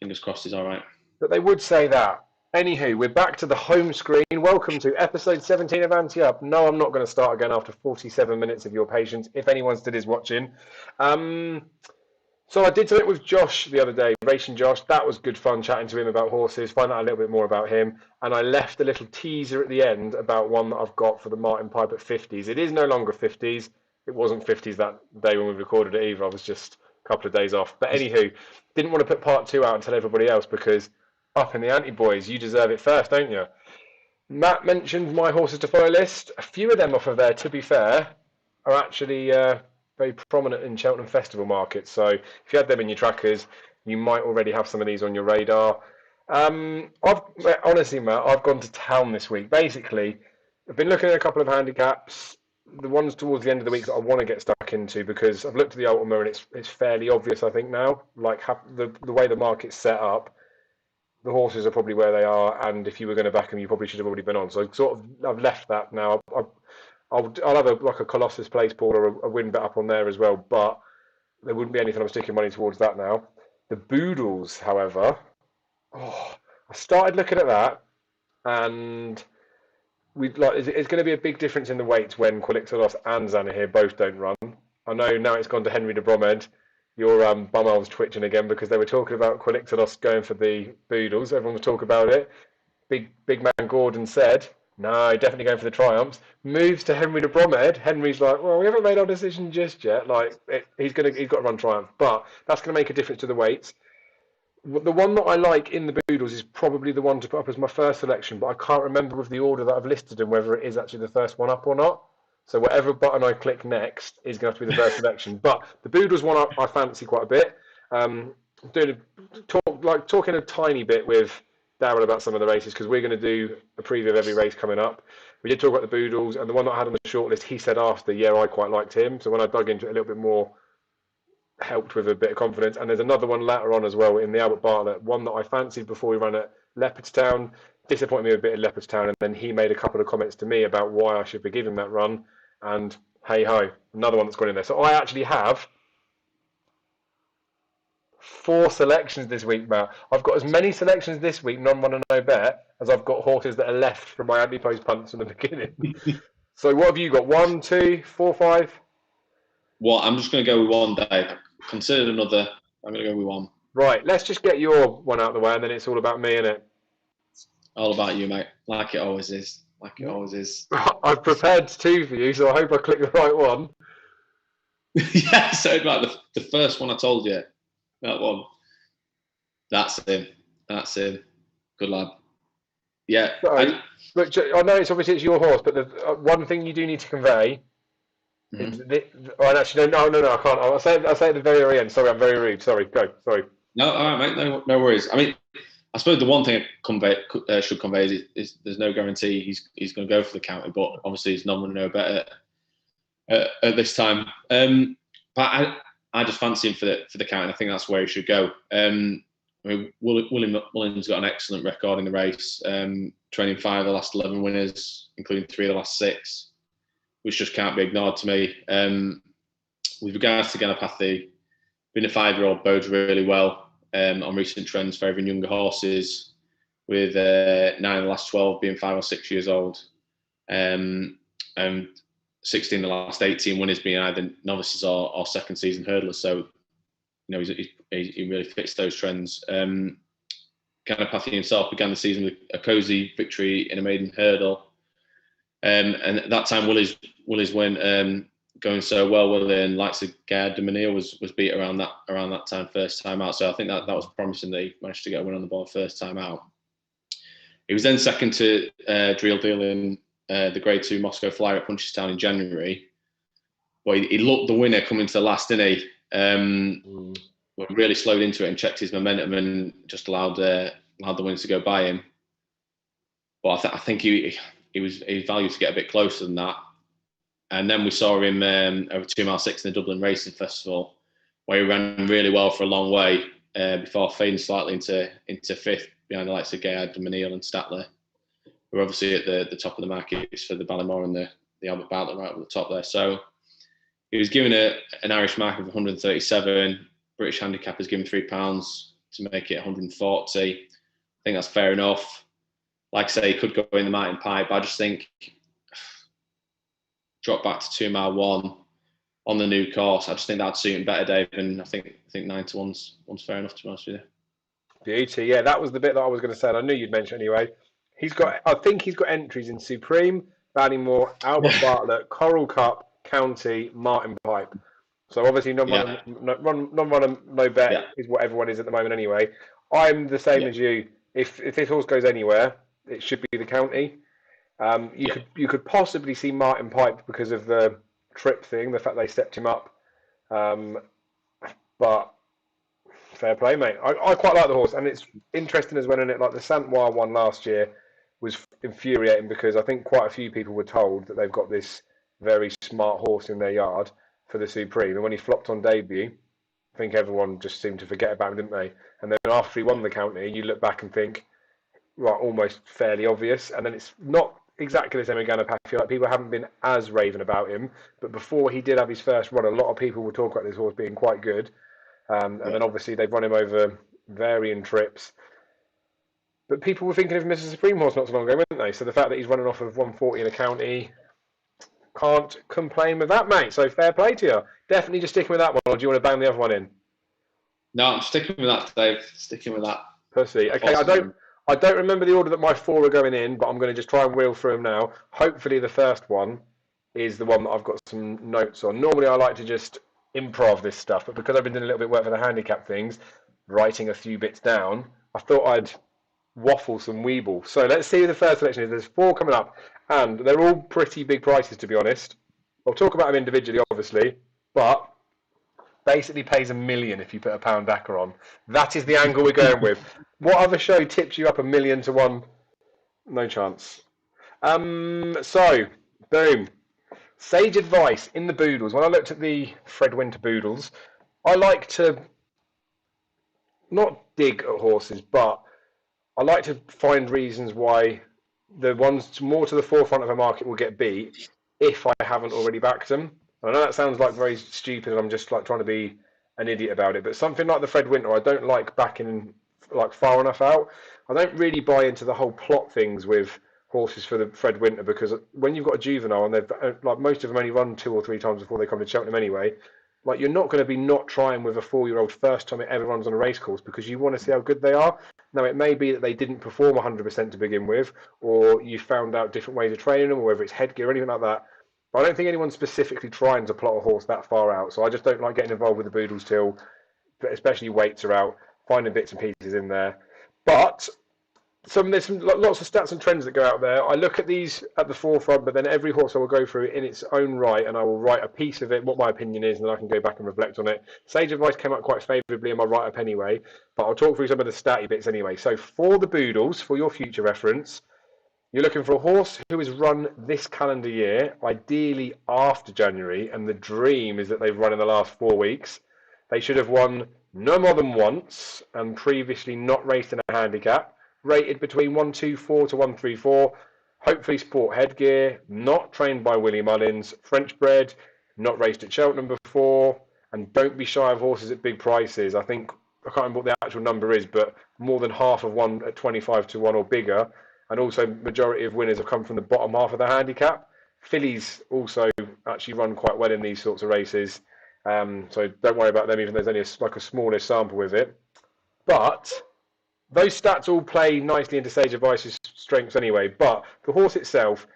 fingers crossed he's all right. But they would say that. Anywho, we're back to the home screen. Welcome to episode 17 of Ante Up. No, I'm not going to start again after 47 minutes of your patience, if anyone still is watching. So I did something with Josh the other day, Racing Josh. That was good fun chatting to him about horses, find out a little bit more about him. And I left a little teaser at the end about one that I've got for the Martin Pipe at 50s. It is no longer 50s. It wasn't 50s that day when we recorded it either. I was just a couple of days off. But anywho, didn't want to put part 2 out and tell everybody else because up in the Ante boys, you deserve it first, don't you? Matt mentioned my horses to follow list. A few of them off of there, to be fair, are actually very prominent in Cheltenham festival markets. So if you had them in your trackers, you might already have some of these on your radar. Honestly, Matt, I've gone to town this week. Basically, I've been looking at a couple of handicaps, the ones towards the end of the week that I want to get stuck into because I've looked at the ULTIMA and it's fairly obvious, I think, now, like the way the market's set up. The horses are probably where they are, and if you were going to back them, you probably should have already been on. So I've left that now. I'll have a Colossus Place Paul or a win bet up on there as well, but there wouldn't be anything I'm sticking money towards that now. The Boodles, however, I started looking at that, and it's going to be a big difference in the weights when Quelixodos and Zanahiyr both don't run. I know now it's gone to Henry de Bromhead. Your bum elves twitching again because they were talking about Quelixodos going for the Boodles. Everyone was talking about it. Big man Gordon said, no, definitely going for the Triumphs. Moves to Henry de Bromhead. Henry's like, well, we haven't made our decision just yet. He's got to run Triumph, but that's going to make a difference to the weights. The one that I like in the Boodles is probably the one to put up as my first selection, but I can't remember with the order that I've listed them whether it is actually the first one up or not. So whatever button I click next is going to have to be the first selection. But the Boodles one I fancy quite a bit. Talking a tiny bit with Darryl about some of the races because we're going to do a preview of every race coming up. We did talk about the Boodles, and the one that I had on the shortlist, he said after, yeah, I quite liked him. So when I dug into it a little bit more, helped with a bit of confidence. And there's another one later on as well in the Albert Bartlett, one that I fancied before we ran at Leopardstown. Disappointed me a bit at Leopardstown, and then he made a couple of comments to me about why I should be giving that run, and hey ho, another one that's gone in there. So I actually have 4 selections this week, Matt. I've got as many selections this week, non-run and no bet, as I've got horses that are left from my Antepost punts from the beginning. So what have you got? 1, 2, 4, 5? Well, I'm just going to go with one, Dave. Considered another. I'm going to go with one. Right, let's just get your one out of the way, and then it's all about me, innit? All about you, mate. Like it always is. like it always is. I've prepared two for you, so I hope I click the right one. Yeah, so like the first one I told you, that one. That's him. That's him. Good lad. Yeah. So, but I know it's obviously it's your horse, but the one thing you do need to convey is actually no, I can't. I'll say it at the very end. Sorry, I'm very rude. Sorry, go. Sorry. No, all right, mate. No worries. I mean, I suppose the one thing I should convey is there's no guarantee he's going to go for the county, but obviously he's not going to know better at this time. But I just fancy him for the county. I think that's where he should go. I mean, William Mullins got an excellent record in the race, training 5 of the last 11 winners, including 3 of the last 6, which just can't be ignored to me. With regards to Ganapathy, being a 5-year-old bodes really well on recent trends, favouring younger horses, with 9 of the last 12 being 5 or 6 years old, and 16 of the last 18 winners being either novices or second season hurdlers. So, you know, he really fits those trends. Ganapathy himself began the season with a cosy victory in a maiden hurdle. And at that time, Willie's win going so well. Willie and likes of GERHARD was beat around that time, first time out. So I think that was promising that he managed to get a win on the board first time out. He was then second to Dreal Deal in the Grade 2 Moscow Flyer at Punchestown in January. Well, he looked the winner coming to the last, didn't he? Really slowed into it and checked his momentum and just allowed the winners to go by him. But I think he was valued to get a bit closer than that. And then we saw him over 2 mile 6 in the Dublin Racing Festival, where he ran really well for a long way before fading slightly into 5th behind the likes of GERHARD, Manil and Stattler, who are obviously at the top of the markets for the Ballymore and the Albert Bartlett right up the top there. So he was given an Irish mark of 137. British handicap is given £3 to make it 140. I think that's fair enough. Like I say, he could go in the Martin Pipe, but I just think drop back to 2 mile 1 on the new course. I just think that'd suit him better, Dave. And I think 9 to 1's fair enough, to be honest with you. Beauty, yeah, that was the bit that I was going to say, and I knew you'd mention anyway. I think he's got entries in Supreme, Ballymore, Albert Bartlett, Coral Cup, County, Martin Pipe. So obviously, no bet is what everyone is at the moment anyway. I'm the same as you. If this horse goes anywhere, it should be the county. You could possibly see Martin Pipe because of the trip thing, the fact they stepped him up. But fair play, mate. I quite like the horse, and it's interesting as well, isn't it? Like the Saint-Noir one last year was infuriating because I think quite a few people were told that they've got this very smart horse in their yard for the Supreme, and when he flopped on debut, I think everyone just seemed to forget about him, didn't they? And then after he won the county, you look back and think, right, almost fairly obvious, and then it's not exactly the same with Ganapathy. Like, people haven't been as raving about him, but before he did have his first run, a lot of people would talk about this horse being quite good, and then obviously they've run him over varying trips. But people were thinking of him as a Supreme horse not so long ago, weren't they? So the fact that he's running off of 140 in a county, can't complain with that, mate. So fair play to you. Definitely just sticking with that one, or do you want to bang the other one in? No, I'm sticking with that, Dave. Sticking with that. Pussy. Okay, I don't remember the order that my 4 are going in, but I'm going to just try and wheel through them now. Hopefully the first one is the one that I've got some notes on. Normally I like to just improv this stuff, but because I've been doing a little bit of work for the handicap things, writing a few bits down, I thought I'd waffle some weeble. So let's see who the first selection is. There's 4 coming up, and they're all pretty big prices, to be honest. I'll talk about them individually, obviously, but basically pays $1 million if you put a pound Dakar on. That is the angle we're going with. What other show tips you up $1 million to 1? No chance. So, boom. Sage advice in the Boodles. When I looked at the Fred Winter Boodles, I like to not dig at horses, but I like to find reasons why the ones more to the forefront of a market will get beat if I haven't already backed them. I know that sounds like very stupid, and I'm just like trying to be an idiot about it, but something like the Fred Winter, I don't like backing like far enough out. I don't really buy into the whole plot things with horses for the Fred Winter, because when you've got a juvenile and they've like most of them only run 2 or 3 times before they come to Cheltenham anyway, Like, you're not going to be not trying with a 4-year-old first time it ever runs on a race course because you want to see how good they are. Now, it may be that they didn't perform 100% to begin with, or you found out different ways of training them, or whether it's headgear or anything like that. But I don't think anyone's specifically trying to plot a horse that far out. So I just don't like getting involved with the Boodles till, especially weights are out, finding bits and pieces in there. But there's lots of stats and trends that go out there. I look at these at the forefront, but then every horse I will go through in its own right, and I will write a piece of it, what my opinion is, and then I can go back and reflect on it. Sage Advice came out quite favourably in my write-up anyway, but I'll talk through some of the statty bits anyway. So for the Boodles, for your future reference, you're looking for a horse who is run this calendar year, ideally after January, and the dream is that they've run in the last 4 weeks. They should have won no more than once and previously not raced in a handicap. Rated between 124 to 134, hopefully sport headgear, not trained by Willie Mullins, French bred, not raced at Cheltenham before, and don't be shy of horses at big prices. I think, I can't remember what the actual number is, but more than half of one at 25 to 1 or bigger, and also majority of winners have come from the bottom half of the handicap. Fillies also actually run quite well in these sorts of races, so don't worry about them, even though there's only a smaller sample with it. But those stats all play nicely into Sage Advice's strengths anyway, but the horse itself,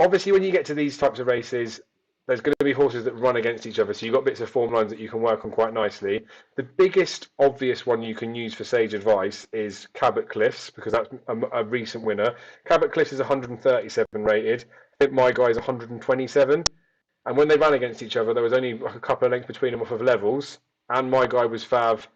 obviously when you get to these types of races, there's going to be horses that run against each other, so you've got bits of form lines that you can work on quite nicely. The biggest obvious one you can use for Sage Advice is Cabot Cliffs, because that's a recent winner. Cabot Cliffs is 137 rated. I think my guy is 127. And when they ran against each other, there was only a couple of lengths between them off of levels, and my guy was Fav,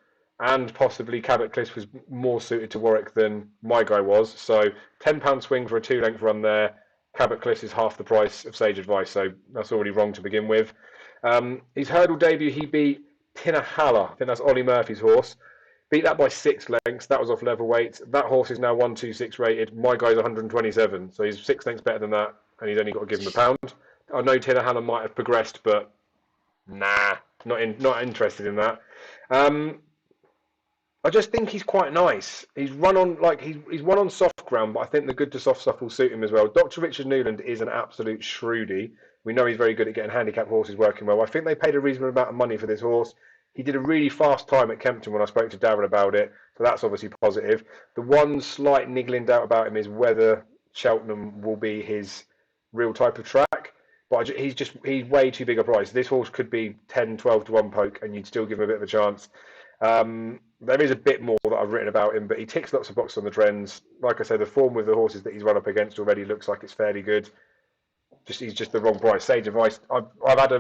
and possibly Cabot Cliffs was more suited to Warwick than my guy was. So £10 swing for a 2-length run there. Cabot Cliffs is half the price of Sage Advice, so that's already wrong to begin with. His hurdle debut, he beat Tinahalla. I think that's Ollie Murphy's horse. Beat that by 6 lengths. That was off level weight. That horse is now 126 rated. My guy's 127, so he's 6 lengths better than that, and he's only got to give him £1. I know Tinahalla might have progressed, but nah, not interested in that. I just think he's quite nice. He's run on he's won on soft ground, but I think the good to soft stuff will suit him as well. Dr. Richard Newland is an absolute shrewdie. We know he's very good at getting handicap horses working well. I think they paid a reasonable amount of money for this horse. He did a really fast time at Kempton when I spoke to Darren about it, so that's obviously positive. The one slight niggling doubt about him is whether Cheltenham will be his real type of track. But he's way too big a price. This horse could be 10, 12 to 1 poke, and you'd still give him a bit of a chance. There is a bit more that I've written about him, but he ticks lots of boxes on the trends. Like I said, the form with the horses that he's run up against already looks like it's fairly good. He's just the wrong price. Sage Advice, I've had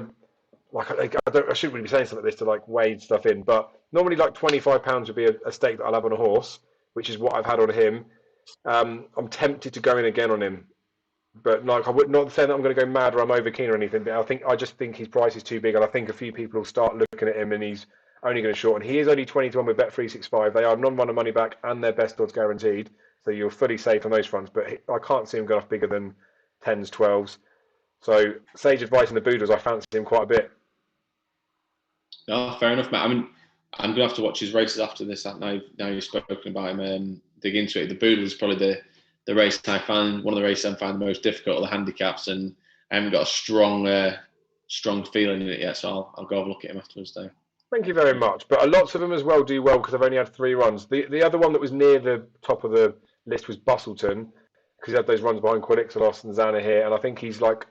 I shouldn't really be saying something like this to wade stuff in, but normally £25 would be a stake that I'll have on a horse, which is what I've had on him. I'm tempted to go in again on him, but I would not say that I'm going to go mad or I'm over keen or anything. But I just think his price is too big, and I think a few people will start looking at him, and he's only going to shorten. He is only 20 to 1 with Bet365. They are non-runner money back and their best odds guaranteed, so you're fully safe on those fronts. But I can't see him going off bigger than 10s, 12s. So Sage Advice and the Boodles, I fancy him quite a bit. No, fair enough, mate. I mean, I'm going to have to watch his races after this. Now you've spoken about him, dig into it. The Boodles is probably the race I find, one of the races I find the most difficult of the handicaps, and I haven't got a strong feeling in it yet, so I'll go have a look at him afterwards, Dave. Thank you very much. But lots of them as well do well because I've only had 3 runs. The other one that was near the top of the list was Bustleton, because he had those runs behind Quilixolos and Zana here, and I think he's like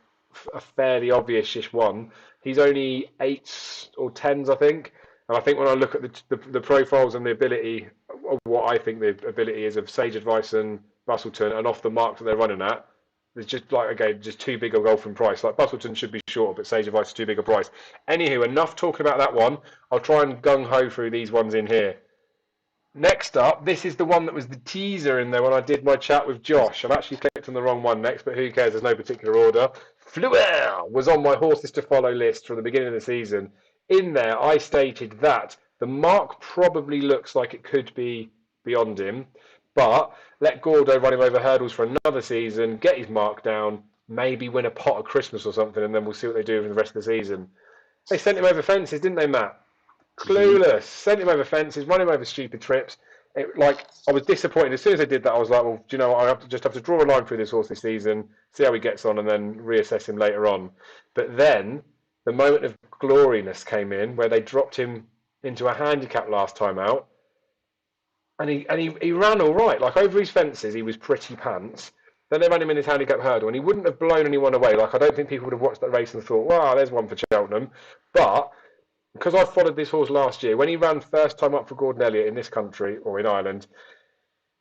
a fairly obvious-ish one. He's only 8s or 10s, I think. And I think when I look at the profiles and the ability of what I think the ability is of Sage Advice and Bustleton, and off the mark that they're running at, it's just just too big a golf in price. Like Bustleton should be short, but Sage Advice is too big a price. Anywho, enough talking about that one. I'll try and gung-ho through these ones in here. Next up, this is the one that was the teaser in there when I did my chat with Josh. I've actually clicked on the wrong one next, but who cares? There's no particular order. Fluel was on my horses to follow list from the beginning of the season. In there, I stated that the mark probably looks like it could be beyond him, but let Gordo run him over hurdles for another season, get his mark down, maybe win a pot at Christmas or something, and then we'll see what they do for the rest of the season. They sent him over fences, didn't they, Matt? Clueless. Sent him over fences, run him over stupid trips. I was disappointed. As soon as they did that, I was like, well, do you know what? I have to draw a line through this horse this season, see how he gets on, and then reassess him later on. But then the moment of gloriness came in where they dropped him into a handicap last time out, and he ran all right. Like over his fences, he was pretty pants. Then they ran him in his handicap hurdle, and he wouldn't have blown anyone away. Like I don't think people would have watched that race and thought, "Wow, there's one for Cheltenham." But because I followed this horse last year, when he ran first time up for Gordon Elliott in this country or in Ireland,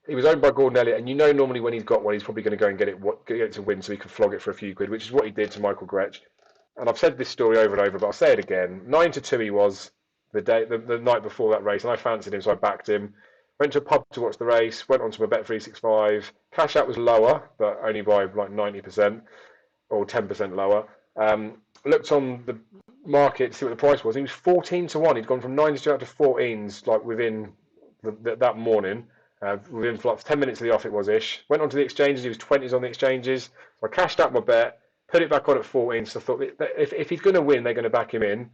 he was owned by Gordon Elliott, and you know normally when he's got one, he's probably going to go and get it to win, so he can flog it for a few quid, which is what he did to Michael Gretsch. And I've said this story over and over, but I'll say it again. 9-2 he was the night before that race, and I fancied him, so I backed him. Went to a pub to watch the race, went on to my Bet365. Cash out was lower, but only by like 90% or 10% lower. Looked on the market to see what the price was. He was 14-1. He'd gone from 9s to 14s like within that morning. Within like 10 minutes of the off it was-ish. Went on to the exchanges. He was 20s on the exchanges. So I cashed out my bet, put it back on at 14. So I thought that if he's going to win, they're going to back him in.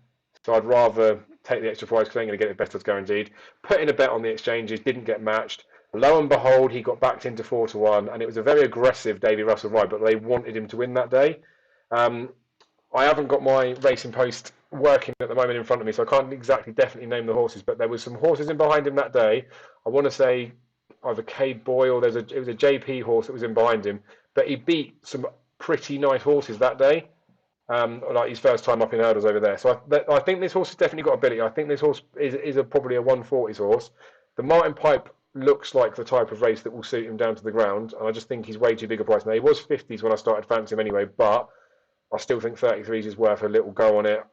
So I'd rather take the extra price because they're going to get it best odds guaranteed. Put in a bet on the exchanges, didn't get matched. Lo and behold, he got backed into 4-1, and it was a very aggressive Davy Russell ride, but they wanted him to win that day. I haven't got my racing post working at the moment in front of me, so I can't exactly definitely name the horses, but there was some horses in behind him that day. I want to say either Cade Boyle, it was a JP horse that was in behind him, but he beat some pretty nice horses that day. Like his first time up in hurdles over there. So I think this horse has definitely got ability. I think this horse is probably a 140s horse. The Martin Pipe looks like the type of race that will suit him down to the ground, and I just think he's way too big a price. Now, he was 50s when I started fancying him anyway, but I still think 33s is worth a little go on it.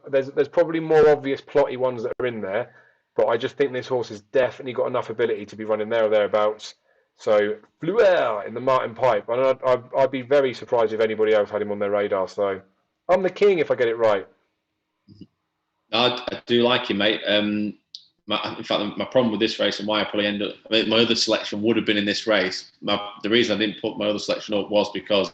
There's probably more obvious plotty ones that are in there, but I just think this horse has definitely got enough ability to be running there or thereabouts. So, Fleur in the Martin Pipe. And I'd be very surprised if anybody else had him on their radar. So, I'm the king if I get it right. I do like him, mate. In fact, my problem with this race and why I probably end up... I mean, my other selection would have been in this race. The reason I didn't put my other selection up was because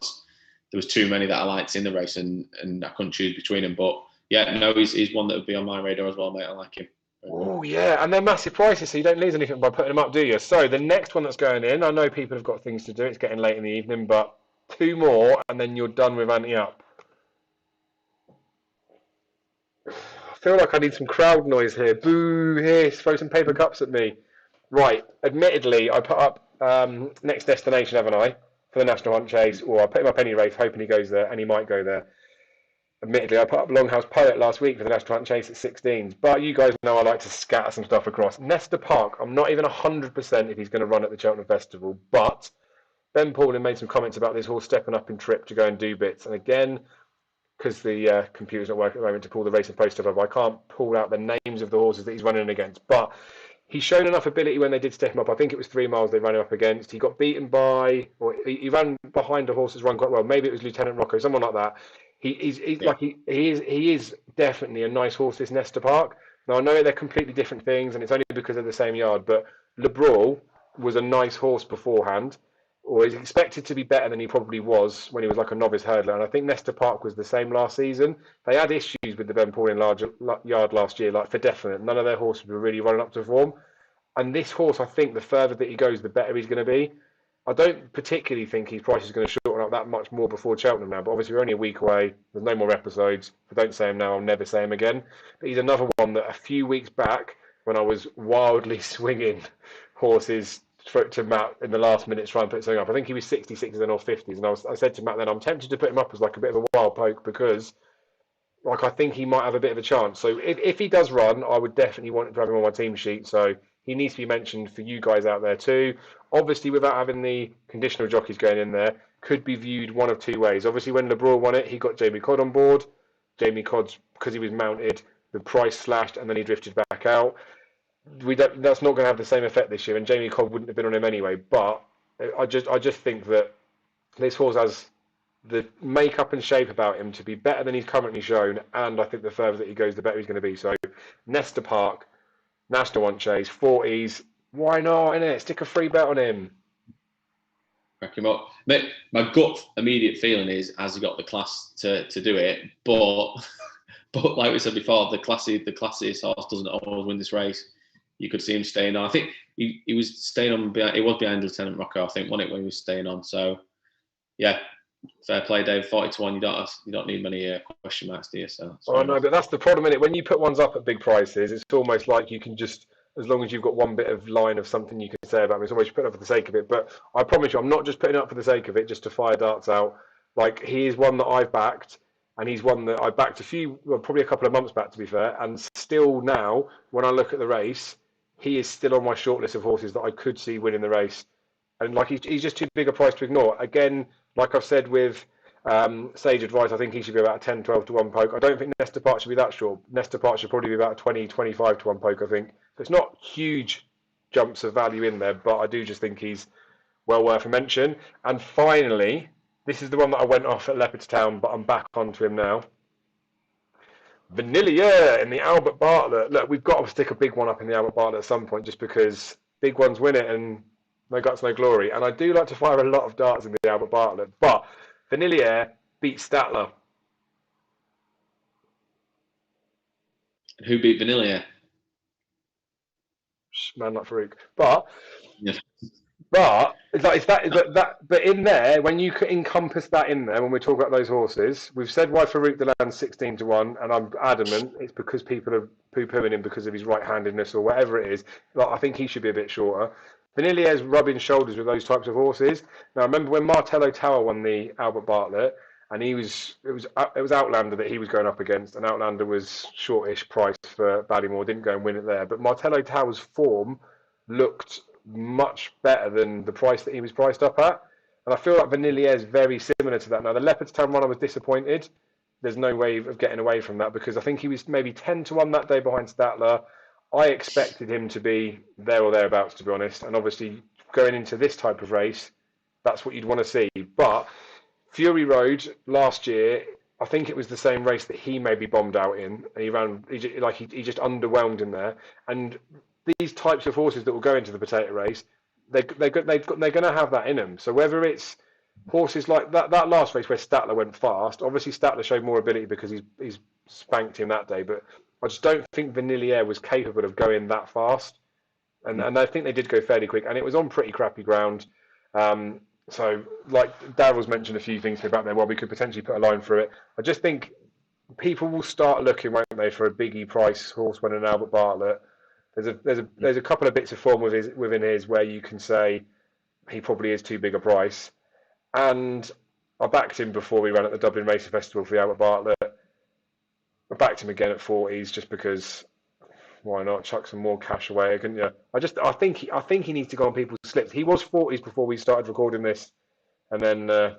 there was too many that I liked in the race and I couldn't choose between them. But, yeah, no, he's one that would be on my radar as well, mate. I like him. Oh, yeah, and they're massive prices, so you don't lose anything by putting them up, do you? So the next one that's going in, I know people have got things to do. It's getting late in the evening, but 2 more, and then you're done with Ante Up. I feel like I need some crowd noise here. Boo, hiss, throw some paper cups at me. Right, admittedly, I put up Next Destination, haven't I, for the National Hunt Chase, or I put him up any race, hoping he goes there, and he might go there. Admittedly, I put up Longhouse Poet last week for the National Hunt Chase at 16s, but you guys know I like to scatter some stuff across. Nesta Park, I'm not even 100% if he's going to run at the Cheltenham Festival, but Ben Pauling made some comments about this horse stepping up in trip to go and do bits. And again, because the computer's not working at the moment to pull the racing post stuff up, I can't pull out the names of the horses that he's running against. But he's shown enough ability when they did step him up. I think it was 3 miles they ran him up against. He got beaten by, or he ran behind a horse that's run quite well. Maybe it was Lieutenant Rocco, someone like that. He is definitely a nice horse, this Nesta Park. Now, I know they're completely different things, and it's only because they're the same yard, but Le Brawl was a nice horse beforehand, or he's expected to be better than he probably was when he was like a novice hurdler, and I think Nesta Park was the same last season. They had issues with the Ben Pauling yard last year, like for definite. None of their horses were really running up to form, and this horse, I think the further that he goes, the better he's going to be. I don't particularly think his price is going to shorten up that much more before Cheltenham now, but obviously we're only a week away. There's no more episodes. If I don't say him now, I'll never say him again. But he's another one that a few weeks back, when I was wildly swinging horses to Matt in the last minute to try and put something up, I think he was 66s then or 50s, and I said to Matt then, I'm tempted to put him up as like a bit of a wild poke because like I think he might have a bit of a chance. So if he does run, I would definitely want to have him on my team sheet. So he needs to be mentioned for you guys out there too. Obviously, without having the conditional jockeys going in there, could be viewed one of 2 ways. Obviously, when Le Brawl won it, he got Jamie Codd on board. Jamie Codd's, because he was mounted, the price slashed and then he drifted back out. That's not going to have the same effect this year, and Jamie Codd wouldn't have been on him anyway. But I just think that this horse has the makeup and shape about him to be better than he's currently shown, and I think the further that he goes, the better he's going to be. So, Nesta Park, National Hunt Chase, 40s. Why not, innit? Stick a free bet on him. Crack him up. Mate, my gut immediate feeling is, has he got the class to do it? But like we said before, the classiest horse doesn't always win this race. You could see him staying on. I think he was staying on. It was behind Lieutenant Rocco, I think, wasn't it, when he was staying on? So, yeah, fair play, Dave. 40-1. You don't need many question marks, do you? So. Oh no, but that's the problem, innit? When you put ones up at big prices, it's almost like you can just, as long as you've got one bit of line of something you can say about me, it's almost you put it up for the sake of it. But I promise you, I'm not just putting it up for the sake of it, just to fire darts out. Like, he is one that I've backed, and he's one that I backed probably a couple of months back, to be fair. And still now, when I look at the race, he is still on my shortlist of horses that I could see winning the race. And like, he's just too big a price to ignore. Again, like I've said with Sage Advice, I think he should be about a 10, 12 to 1 poke. I don't think Nesta Part should be that short. Nesta Part should probably be about a 20, 25 to 1 poke, I think. So it's not huge jumps of value in there, but I do just think he's well worth a mention. And finally, this is the one that I went off at Leopardstown, but I'm back onto him now. Vanillier in the Albert Bartlett. Look, we've got to stick a big one up in the Albert Bartlett at some point, just because big ones win it and no guts, no glory. And I do like to fire a lot of darts in the Albert Bartlett, but Vanillier beat Stattler. Who beat Vanillier? Man like Farouk. But Yeah. but but in there, when you encompass that in there, when we talk about those horses, we've said why Farouk the Land's 16 to 1, and I'm adamant it's because people are poo-pooing him because of his right-handedness or whatever it is. Like, I think he should be a bit shorter. Vanillier's rubbing shoulders with those types of horses. Now, I remember when Martello Tower won the Albert Bartlett, and it was Outlander that he was going up against, and Outlander was shortish price for Ballymore, didn't go and win it there. But Martello Tower's form looked much better than the price that he was priced up at, and I feel like Vanillier is very similar to that. Now, the Leopardstown run, I was disappointed. There's no way of getting away from that, because I think he was maybe 10 to 1 that day behind Stattler. I expected him to be there or thereabouts, to be honest. And obviously, going into this type of race, that's what you'd want to see. But Fury Road last year, I think it was the same race that he maybe bombed out in. And he just underwhelmed in there. And these types of horses that will go into the potato race, they're going to have that in them. So whether it's horses like that last race where Stattler went fast, obviously Stattler showed more ability because he's spanked him that day, but I just don't think Vanillier was capable of going that fast. And I think they did go fairly quick, and it was on pretty crappy ground. So, like Daryl's mentioned a few things about there, well, we could potentially put a line through it. I just think people will start looking, won't they, for a biggie price horse winning an Albert Bartlett. There's a couple of bits of form within his where you can say he probably is too big a price. And I backed him before we ran at the Dublin Racing Festival for the Albert Bartlett. I backed him again at 40s just because, why not chuck some more cash away? Couldn't you? I think he needs to go on people's slips. He was 40s before we started recording this, and then got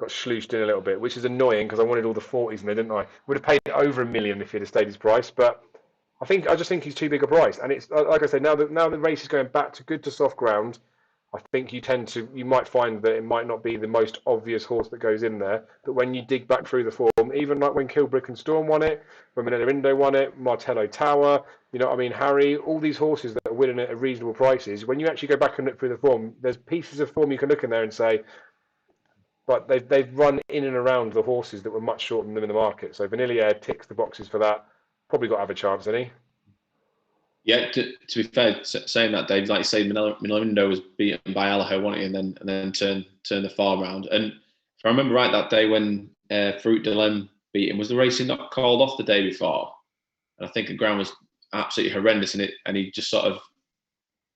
slooshed in a little bit, which is annoying because I wanted all the 40s in there, didn't I? Would have paid over $1 million if he'd have stayed his price, but I just think he's too big a price. And it's like I said, now the race is going back to good to soft ground. I think you might find that it might not be the most obvious horse that goes in there, but when you dig back through the form, even like when Kilbrick and Storm won it, when Manila Indo won it, Martello Tower, you know what I mean, Harry, all these horses that are winning at reasonable prices, when you actually go back and look through the form, there's pieces of form you can look in there and say, but they've run in and around the horses that were much shorter than them in the market. So Vanillier ticks the boxes for that. Probably got to have a chance, hasn't he? Yeah, to be fair, saying that, Dave, like you say, Melindo was beaten by Allaho, wasn't he, and then turn the form around. And if I remember right, that day when Farouk Delem beat him, was the racing not called off the day before? And I think the ground was absolutely horrendous in it, and he just sort of,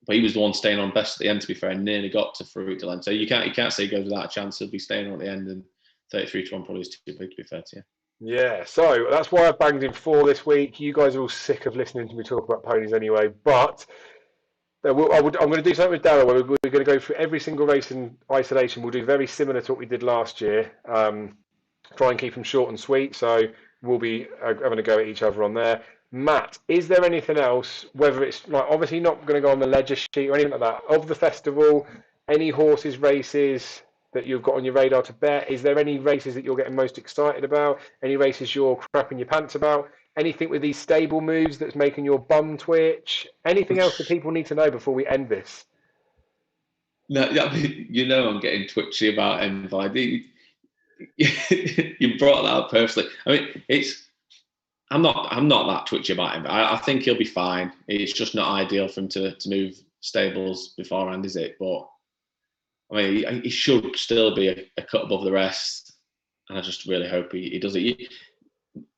but he was the one staying on best at the end, to be fair, and nearly got to Farouk Delem. So you can't say he goes without a chance. He'll be staying on at the end, and 33 to 1 probably is too big, to be fair to you. Yeah, so that's why I banged in 4 this week. You guys are all sick of listening to me talk about ponies anyway, but I'm going to do something with Darryl where we're going to go through every single race in isolation. We'll do very similar to what we did last year. Try and keep them short and sweet, so we'll be having a go at each other on there. Matt, is there anything else, whether it's like obviously not going to go on the ledger sheet or anything like that, of the festival, any horses, races that you've got on your radar to bet? Is there any races that you're getting most excited about? Any races you're crapping your pants about? Anything with these stable moves that's making your bum twitch? Anything else that people need to know before we end this? No, you know I'm getting twitchy about Envy. You brought that up perfectly. I mean, I'm not that twitchy about him. I think he'll be fine. It's just not ideal for him to move stables beforehand, is it? But I mean, he should still be a cut above the rest, and I just really hope he does it.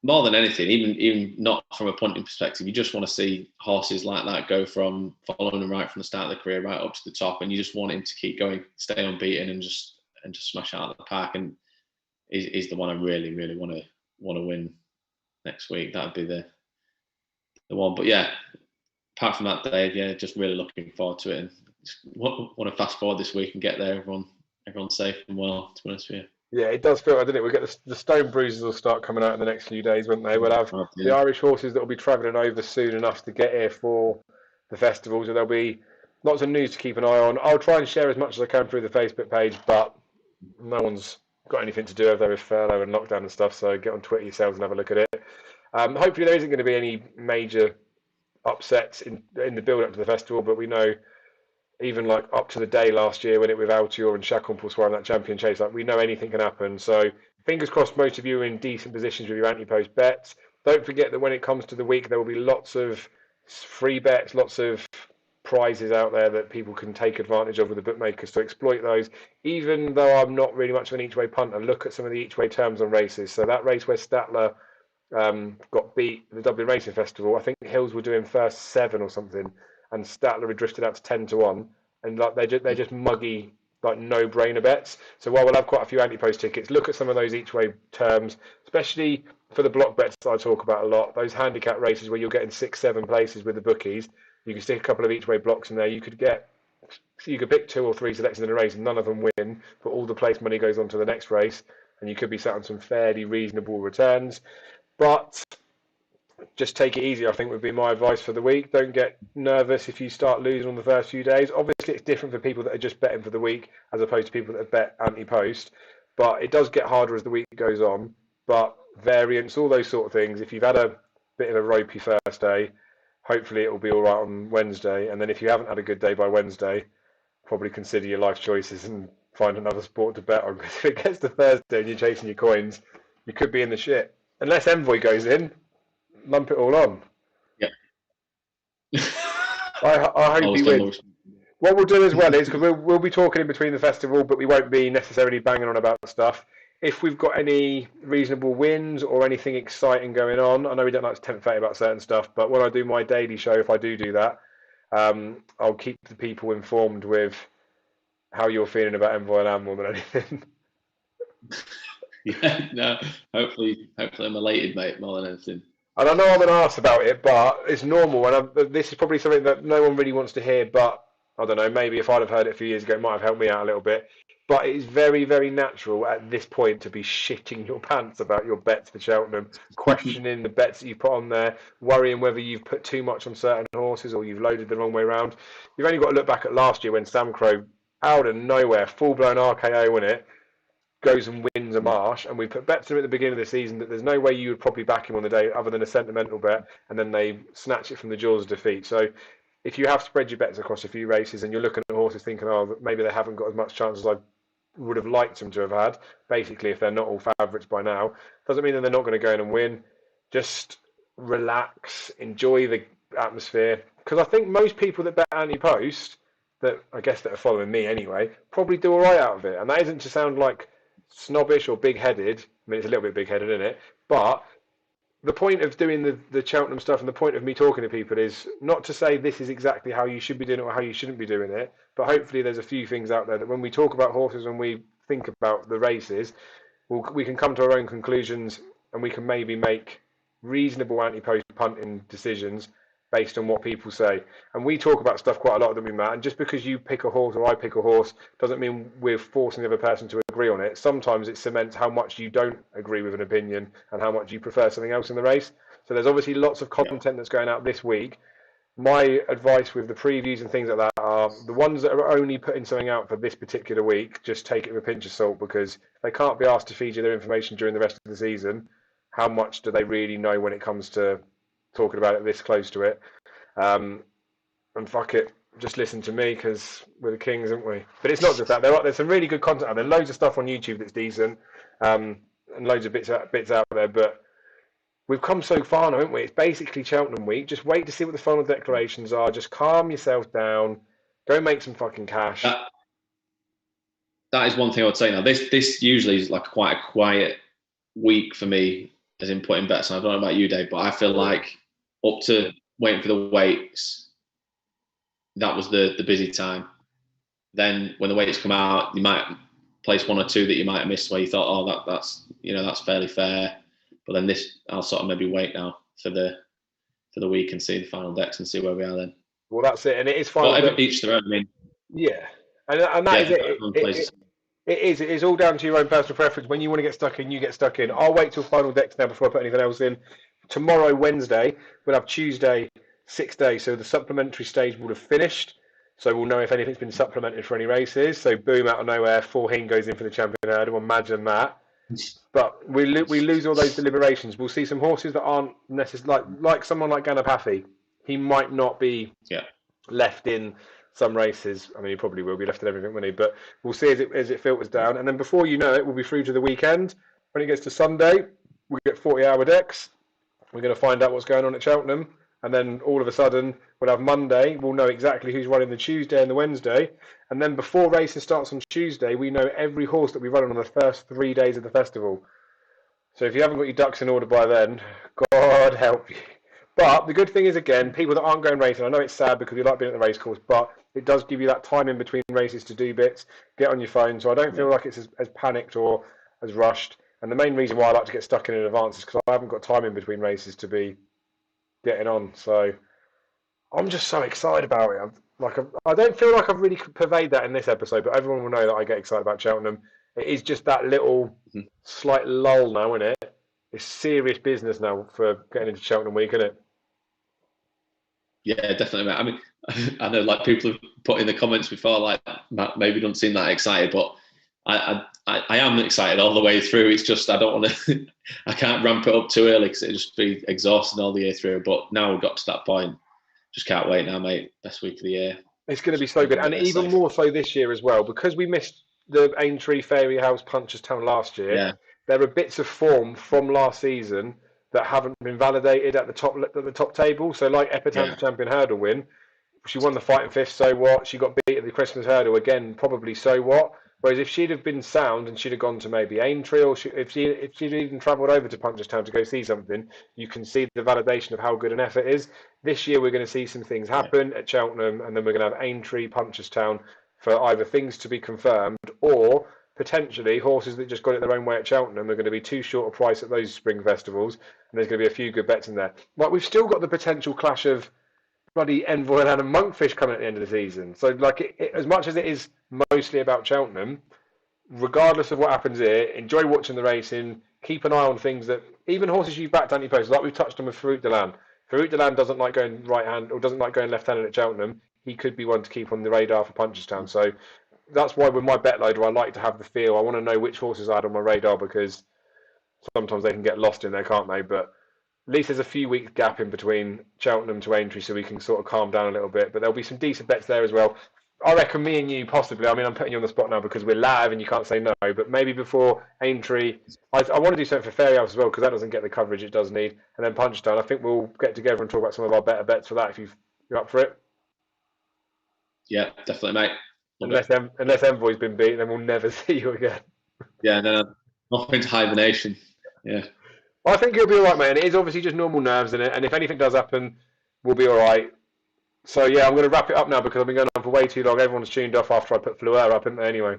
More than anything, even not from a punting perspective, you just want to see horses like that go from following him right from the start of the career right up to the top, and you just want him to keep going, stay unbeaten, and just smash out of the park. And he's the one I really want to win next week. That'd be the one. But yeah, apart from that, Dave, yeah, just really looking forward to it, and want to fast forward this week and get there. Everyone's safe and well. To be honest with you. Yeah, it does feel, doesn't it? We'll get the stone bruises will start coming out in the next few days, won't they? We'll have the Irish horses that will be travelling over soon enough to get here for the festivals, and there'll be lots of news to keep an eye on. I'll try and share as much as I can through the Facebook page, but no one's got anything to do over there with furlough and lockdown and stuff, so get on Twitter yourselves and have a look at it. Hopefully there isn't going to be any major upsets in the build-up to the festival, but we know even like up to the day last year when it with Altior and Chaconpost were in that champion chase, like we know anything can happen. So fingers crossed most of you are in decent positions with your Antepost bets. Don't forget that when it comes to the week, there will be lots of free bets, lots of prizes out there that people can take advantage of with the bookmakers to exploit those. Even though I'm not really much of an each-way punter, look at some of the each-way terms on races. So that race where Stattler got beat at the Dublin Racing Festival, I think Hills were doing first 7 or something, and Stattler had drifted out to 10-1, and like they're just muggy, like no-brainer bets. So while we'll have quite a few Antepost tickets, look at some of those each-way terms, especially for the block bets that I talk about a lot. Those handicap races where you're getting 6-7 places with the bookies, you can stick a couple of each-way blocks in there. You could pick 2 or 3 selections in a race, and none of them win, but all the place money goes on to the next race, and you could be sat on some fairly reasonable returns. But just take it easy, I think, would be my advice for the week. Don't get nervous if you start losing on the first few days. Obviously, it's different for people that are just betting for the week as opposed to people that have bet Antepost. But it does get harder as the week goes on. But variance, all those sort of things. If you've had a bit of a ropey first day, hopefully it will be all right on Wednesday. And then if you haven't had a good day by Wednesday, probably consider your life choices and find another sport to bet on. Because if it gets to Thursday and you're chasing your coins, you could be in the shit. Unless Envoy goes in, lump it all on. Yeah. I hope he wins. What we'll do as well is, because we'll be talking in between the festival, but we won't be necessarily banging on about stuff. If we've got any reasonable wins or anything exciting going on, I know we don't like to tempt fate about certain stuff, but when I do my daily show, if I do that, I'll keep the people informed with how you're feeling about Envoy Land more than anything. Yeah, no, hopefully I'm elated, mate, more than anything. And I know I'm an arse about it, but it's normal. And this is probably something that no one really wants to hear, but I don't know, maybe if I'd have heard it a few years ago, it might have helped me out a little bit. But it is very, very natural at this point to be shitting your pants about your bets for Cheltenham, questioning the bets that you put on there, worrying whether you've put too much on certain horses or you've loaded the wrong way around. You've only got to look back at last year when Sam Crow, out of nowhere, full-blown RKO in it, goes and wins a marsh, and we put bets to him at the beginning of the season that there's no way you would probably back him on the day other than a sentimental bet, and then they snatch it from the jaws of defeat. So if you have spread your bets across a few races and you're looking at horses thinking, oh, maybe they haven't got as much chance as I would have liked them to have had, basically if they're not all favourites by now, doesn't mean that they're not going to go in and win. Just relax, enjoy the atmosphere, because I think most people that bet Antepost, that I guess that are following me anyway, probably do all right out of it. And that isn't to sound like snobbish or big-headed. I mean, it's a little bit big-headed, isn't it? But the point of doing the Cheltenham stuff and the point of me talking to people is not to say this is exactly how you should be doing it or how you shouldn't be doing it, but hopefully there's a few things out there that when we talk about horses and we think about the races, we can come to our own conclusions and we can maybe make reasonable Antepost punting decisions based on what people say. And we talk about stuff quite a lot, don't we, Matt? And just because you pick a horse or I pick a horse doesn't mean we're forcing the other person to agree on it. Sometimes it cements how much you don't agree with an opinion and how much you prefer something else in the race. So there's obviously lots of content that's going out this week. My advice with the previews and things like that are the ones that are only putting something out for this particular week, just take it with a pinch of salt, because they can't be asked to feed you their information during the rest of the season. How much do they really know when it comes to talking about it this close to it? And fuck it, just listen to me, because we're the kings, aren't we? But it's not just that. There's some really good content out there. Loads of stuff on YouTube that's decent, and loads of bits out there. But we've come so far now, haven't we? It's basically Cheltenham week. Just wait to see what the final declarations are. Just calm yourself down. Go make some fucking cash. that is one thing I would say now. This usually is like quite a quiet week for me, as in putting bets on. I don't know about you, Dave, but I feel like up to waiting for the weights, that was the busy time. Then when the weights come out, you might place one or two that you might have missed where you thought, oh, that's fairly fair. But then this, I'll sort of maybe wait now for the week and see the final decks and see where we are then. Well, that's it, and it is final. But each their own. I mean, yeah, and that is it. It is all down to your own personal preference. When you want to get stuck in, you get stuck in. I'll wait till final decks now before I put anything else in. Tomorrow, Wednesday, we'll have Tuesday, 6 days. So the supplementary stage will have finished. So we'll know if anything's been supplemented for any races. So boom, out of nowhere, Forheen goes in for the champion hurdle. Imagine that. But we lose all those deliberations. We'll see some horses that aren't necessarily like someone like Ganapathy. He might not be left in some races. I mean, he probably will be left in everything, won't he? But we'll see as it filters down. And then before you know it, we'll be through to the weekend. When it gets to Sunday, we get 40-hour decks. We're going to find out what's going on at Cheltenham. And then all of a sudden, we'll have Monday. We'll know exactly who's running the Tuesday and the Wednesday. And then before racing starts on Tuesday, we know every horse that we run on the first 3 days of the festival. So if you haven't got your ducks in order by then, God help you. But the good thing is, again, people that aren't going racing, I know it's sad because you like being at the race course, but it does give you that time in between races to do bits, get on your phone. So I don't feel like it's as panicked or as rushed. And the main reason why I like to get stuck in advance is because I haven't got time in between races to be getting on. So I'm just so excited about it. I don't feel like I've really conveyed that in this episode, but everyone will know that I get excited about Cheltenham. It is just that little slight lull now, isn't it? It's serious business now for getting into Cheltenham week, isn't it? Yeah, definitely, mate. I mean, I know like people have put in the comments before, like Matt maybe don't seem that excited, but I am excited all the way through. It's just I don't want to, I can't ramp it up too early because it'll just be exhausting all the year through. But now we've got to that point, just can't wait now, mate. Best week of the year. It's going to be so good, and even more so this year as well because we missed the Aintree, Fairyhouse, Punchestown last year. Yeah. There are bits of form from last season that haven't been validated at the top table. So like Epitaph champion hurdle win, she won the Fighting Fifth, so what? She got beat at the Christmas hurdle again, probably so what? Whereas if she'd have been sound and she'd have gone to maybe Aintree, or if she'd even travelled over to Punchestown to go see something, you can see the validation of how good an effort is. This year we're going to see some things happen at Cheltenham, and then we're going to have Aintree, Punchestown for either things to be confirmed or potentially horses that just got it their own way at Cheltenham are going to be too short a price at those spring festivals, and there's going to be a few good bets in there. Like we've still got the potential clash of bloody Envoy and Adam Monkfish coming at the end of the season. So like as much as it is mostly about Cheltenham, regardless of what happens here, enjoy watching the racing, keep an eye on things that even horses you backed Antepost, like we've touched on with Farouk Delan. Farouk Delan doesn't like going right hand or doesn't like going left handed at Cheltenham. He could be one to keep on the radar for Punchestown. So that's why with my bet loader I like to have the feel. I want to know which horses I had on my radar because sometimes they can get lost in there, can't they? But at least there's a few weeks gap in between Cheltenham to Aintree so we can sort of calm down a little bit. But there'll be some decent bets there as well. I reckon me and you possibly, I mean I'm putting you on the spot now because we're live and you can't say no, but maybe before Aintree, I want to do something for Fairyhouse as well because that doesn't get the coverage it does need. And then Punchestown, I think we'll get together and talk about some of our better bets for that if you're up for it. Yeah, definitely, mate. Unless Envoy's been beaten, then we'll never see you again. Yeah, no, nothing to hibernation. Yeah. I think it'll be all right, mate. And it is obviously just normal nerves in it. And if anything does happen, we'll be all right. So, yeah, I'm going to wrap it up now because I've been going on for way too long. Everyone's tuned off after I put Fleur up, isn't they, anyway?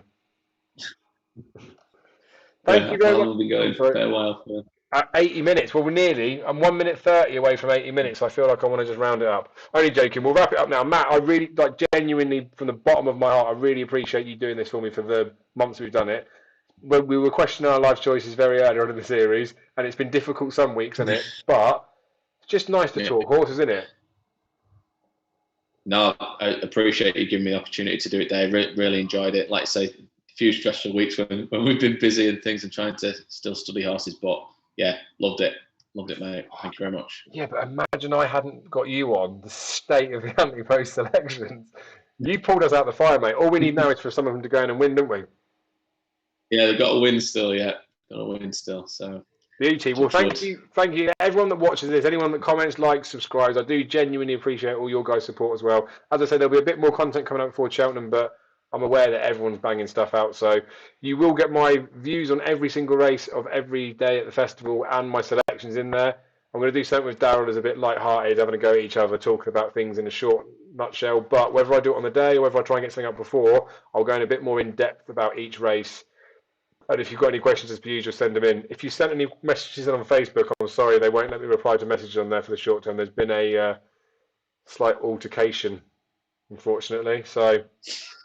Thank you very much. We'll be going for a while. Yeah. At 80 minutes. Well, I'm 1 minute 30 away from 80 minutes. So I feel like I want to just round it up. Only joking. We'll wrap it up now. Matt, I really, genuinely, from the bottom of my heart, I really appreciate you doing this for me for the months we've done it. When we were questioning our life choices very early on in the series, and it's been difficult some weeks, isn't it? But it's just nice to talk horses, isn't it? No, I appreciate you giving me the opportunity to do it, Dave. Really enjoyed it. Like I say, a few stressful weeks when we've been busy and things and trying to still study horses, but yeah, loved it. Loved it, mate. Thank you very much. Yeah, but imagine I hadn't got you on the state of the Antepost selections. You pulled us out the fire, mate. All we need now is for some of them to go in and win, don't we? Yeah, they've got a win still, yeah. Got a win still, so. Beauty. Well, thank you. Everyone that watches this, anyone that comments, likes, subscribes, I do genuinely appreciate all your guys' support as well. As I said, there'll be a bit more content coming out before Cheltenham, but I'm aware that everyone's banging stuff out. So you will get my views on every single race of every day at the festival and my selections in there. I'm going to do something with Daryl as a bit light-hearted, having a go at each other, talking about things in a short nutshell. But whether I do it on the day or whether I try and get something up before, I'll go in a bit more in depth about each race. And if you've got any questions, as per usual, send them in. If you sent any messages on Facebook, I'm sorry, they won't let me reply to messages on there for the short term. There's been a slight altercation, unfortunately. So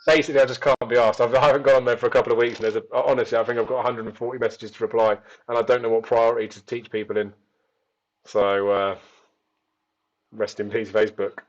basically, I just can't be asked. I haven't gone on there for a couple of weeks, and honestly, I think I've got 140 messages to reply, and I don't know what priority to teach people in. So rest in peace, Facebook.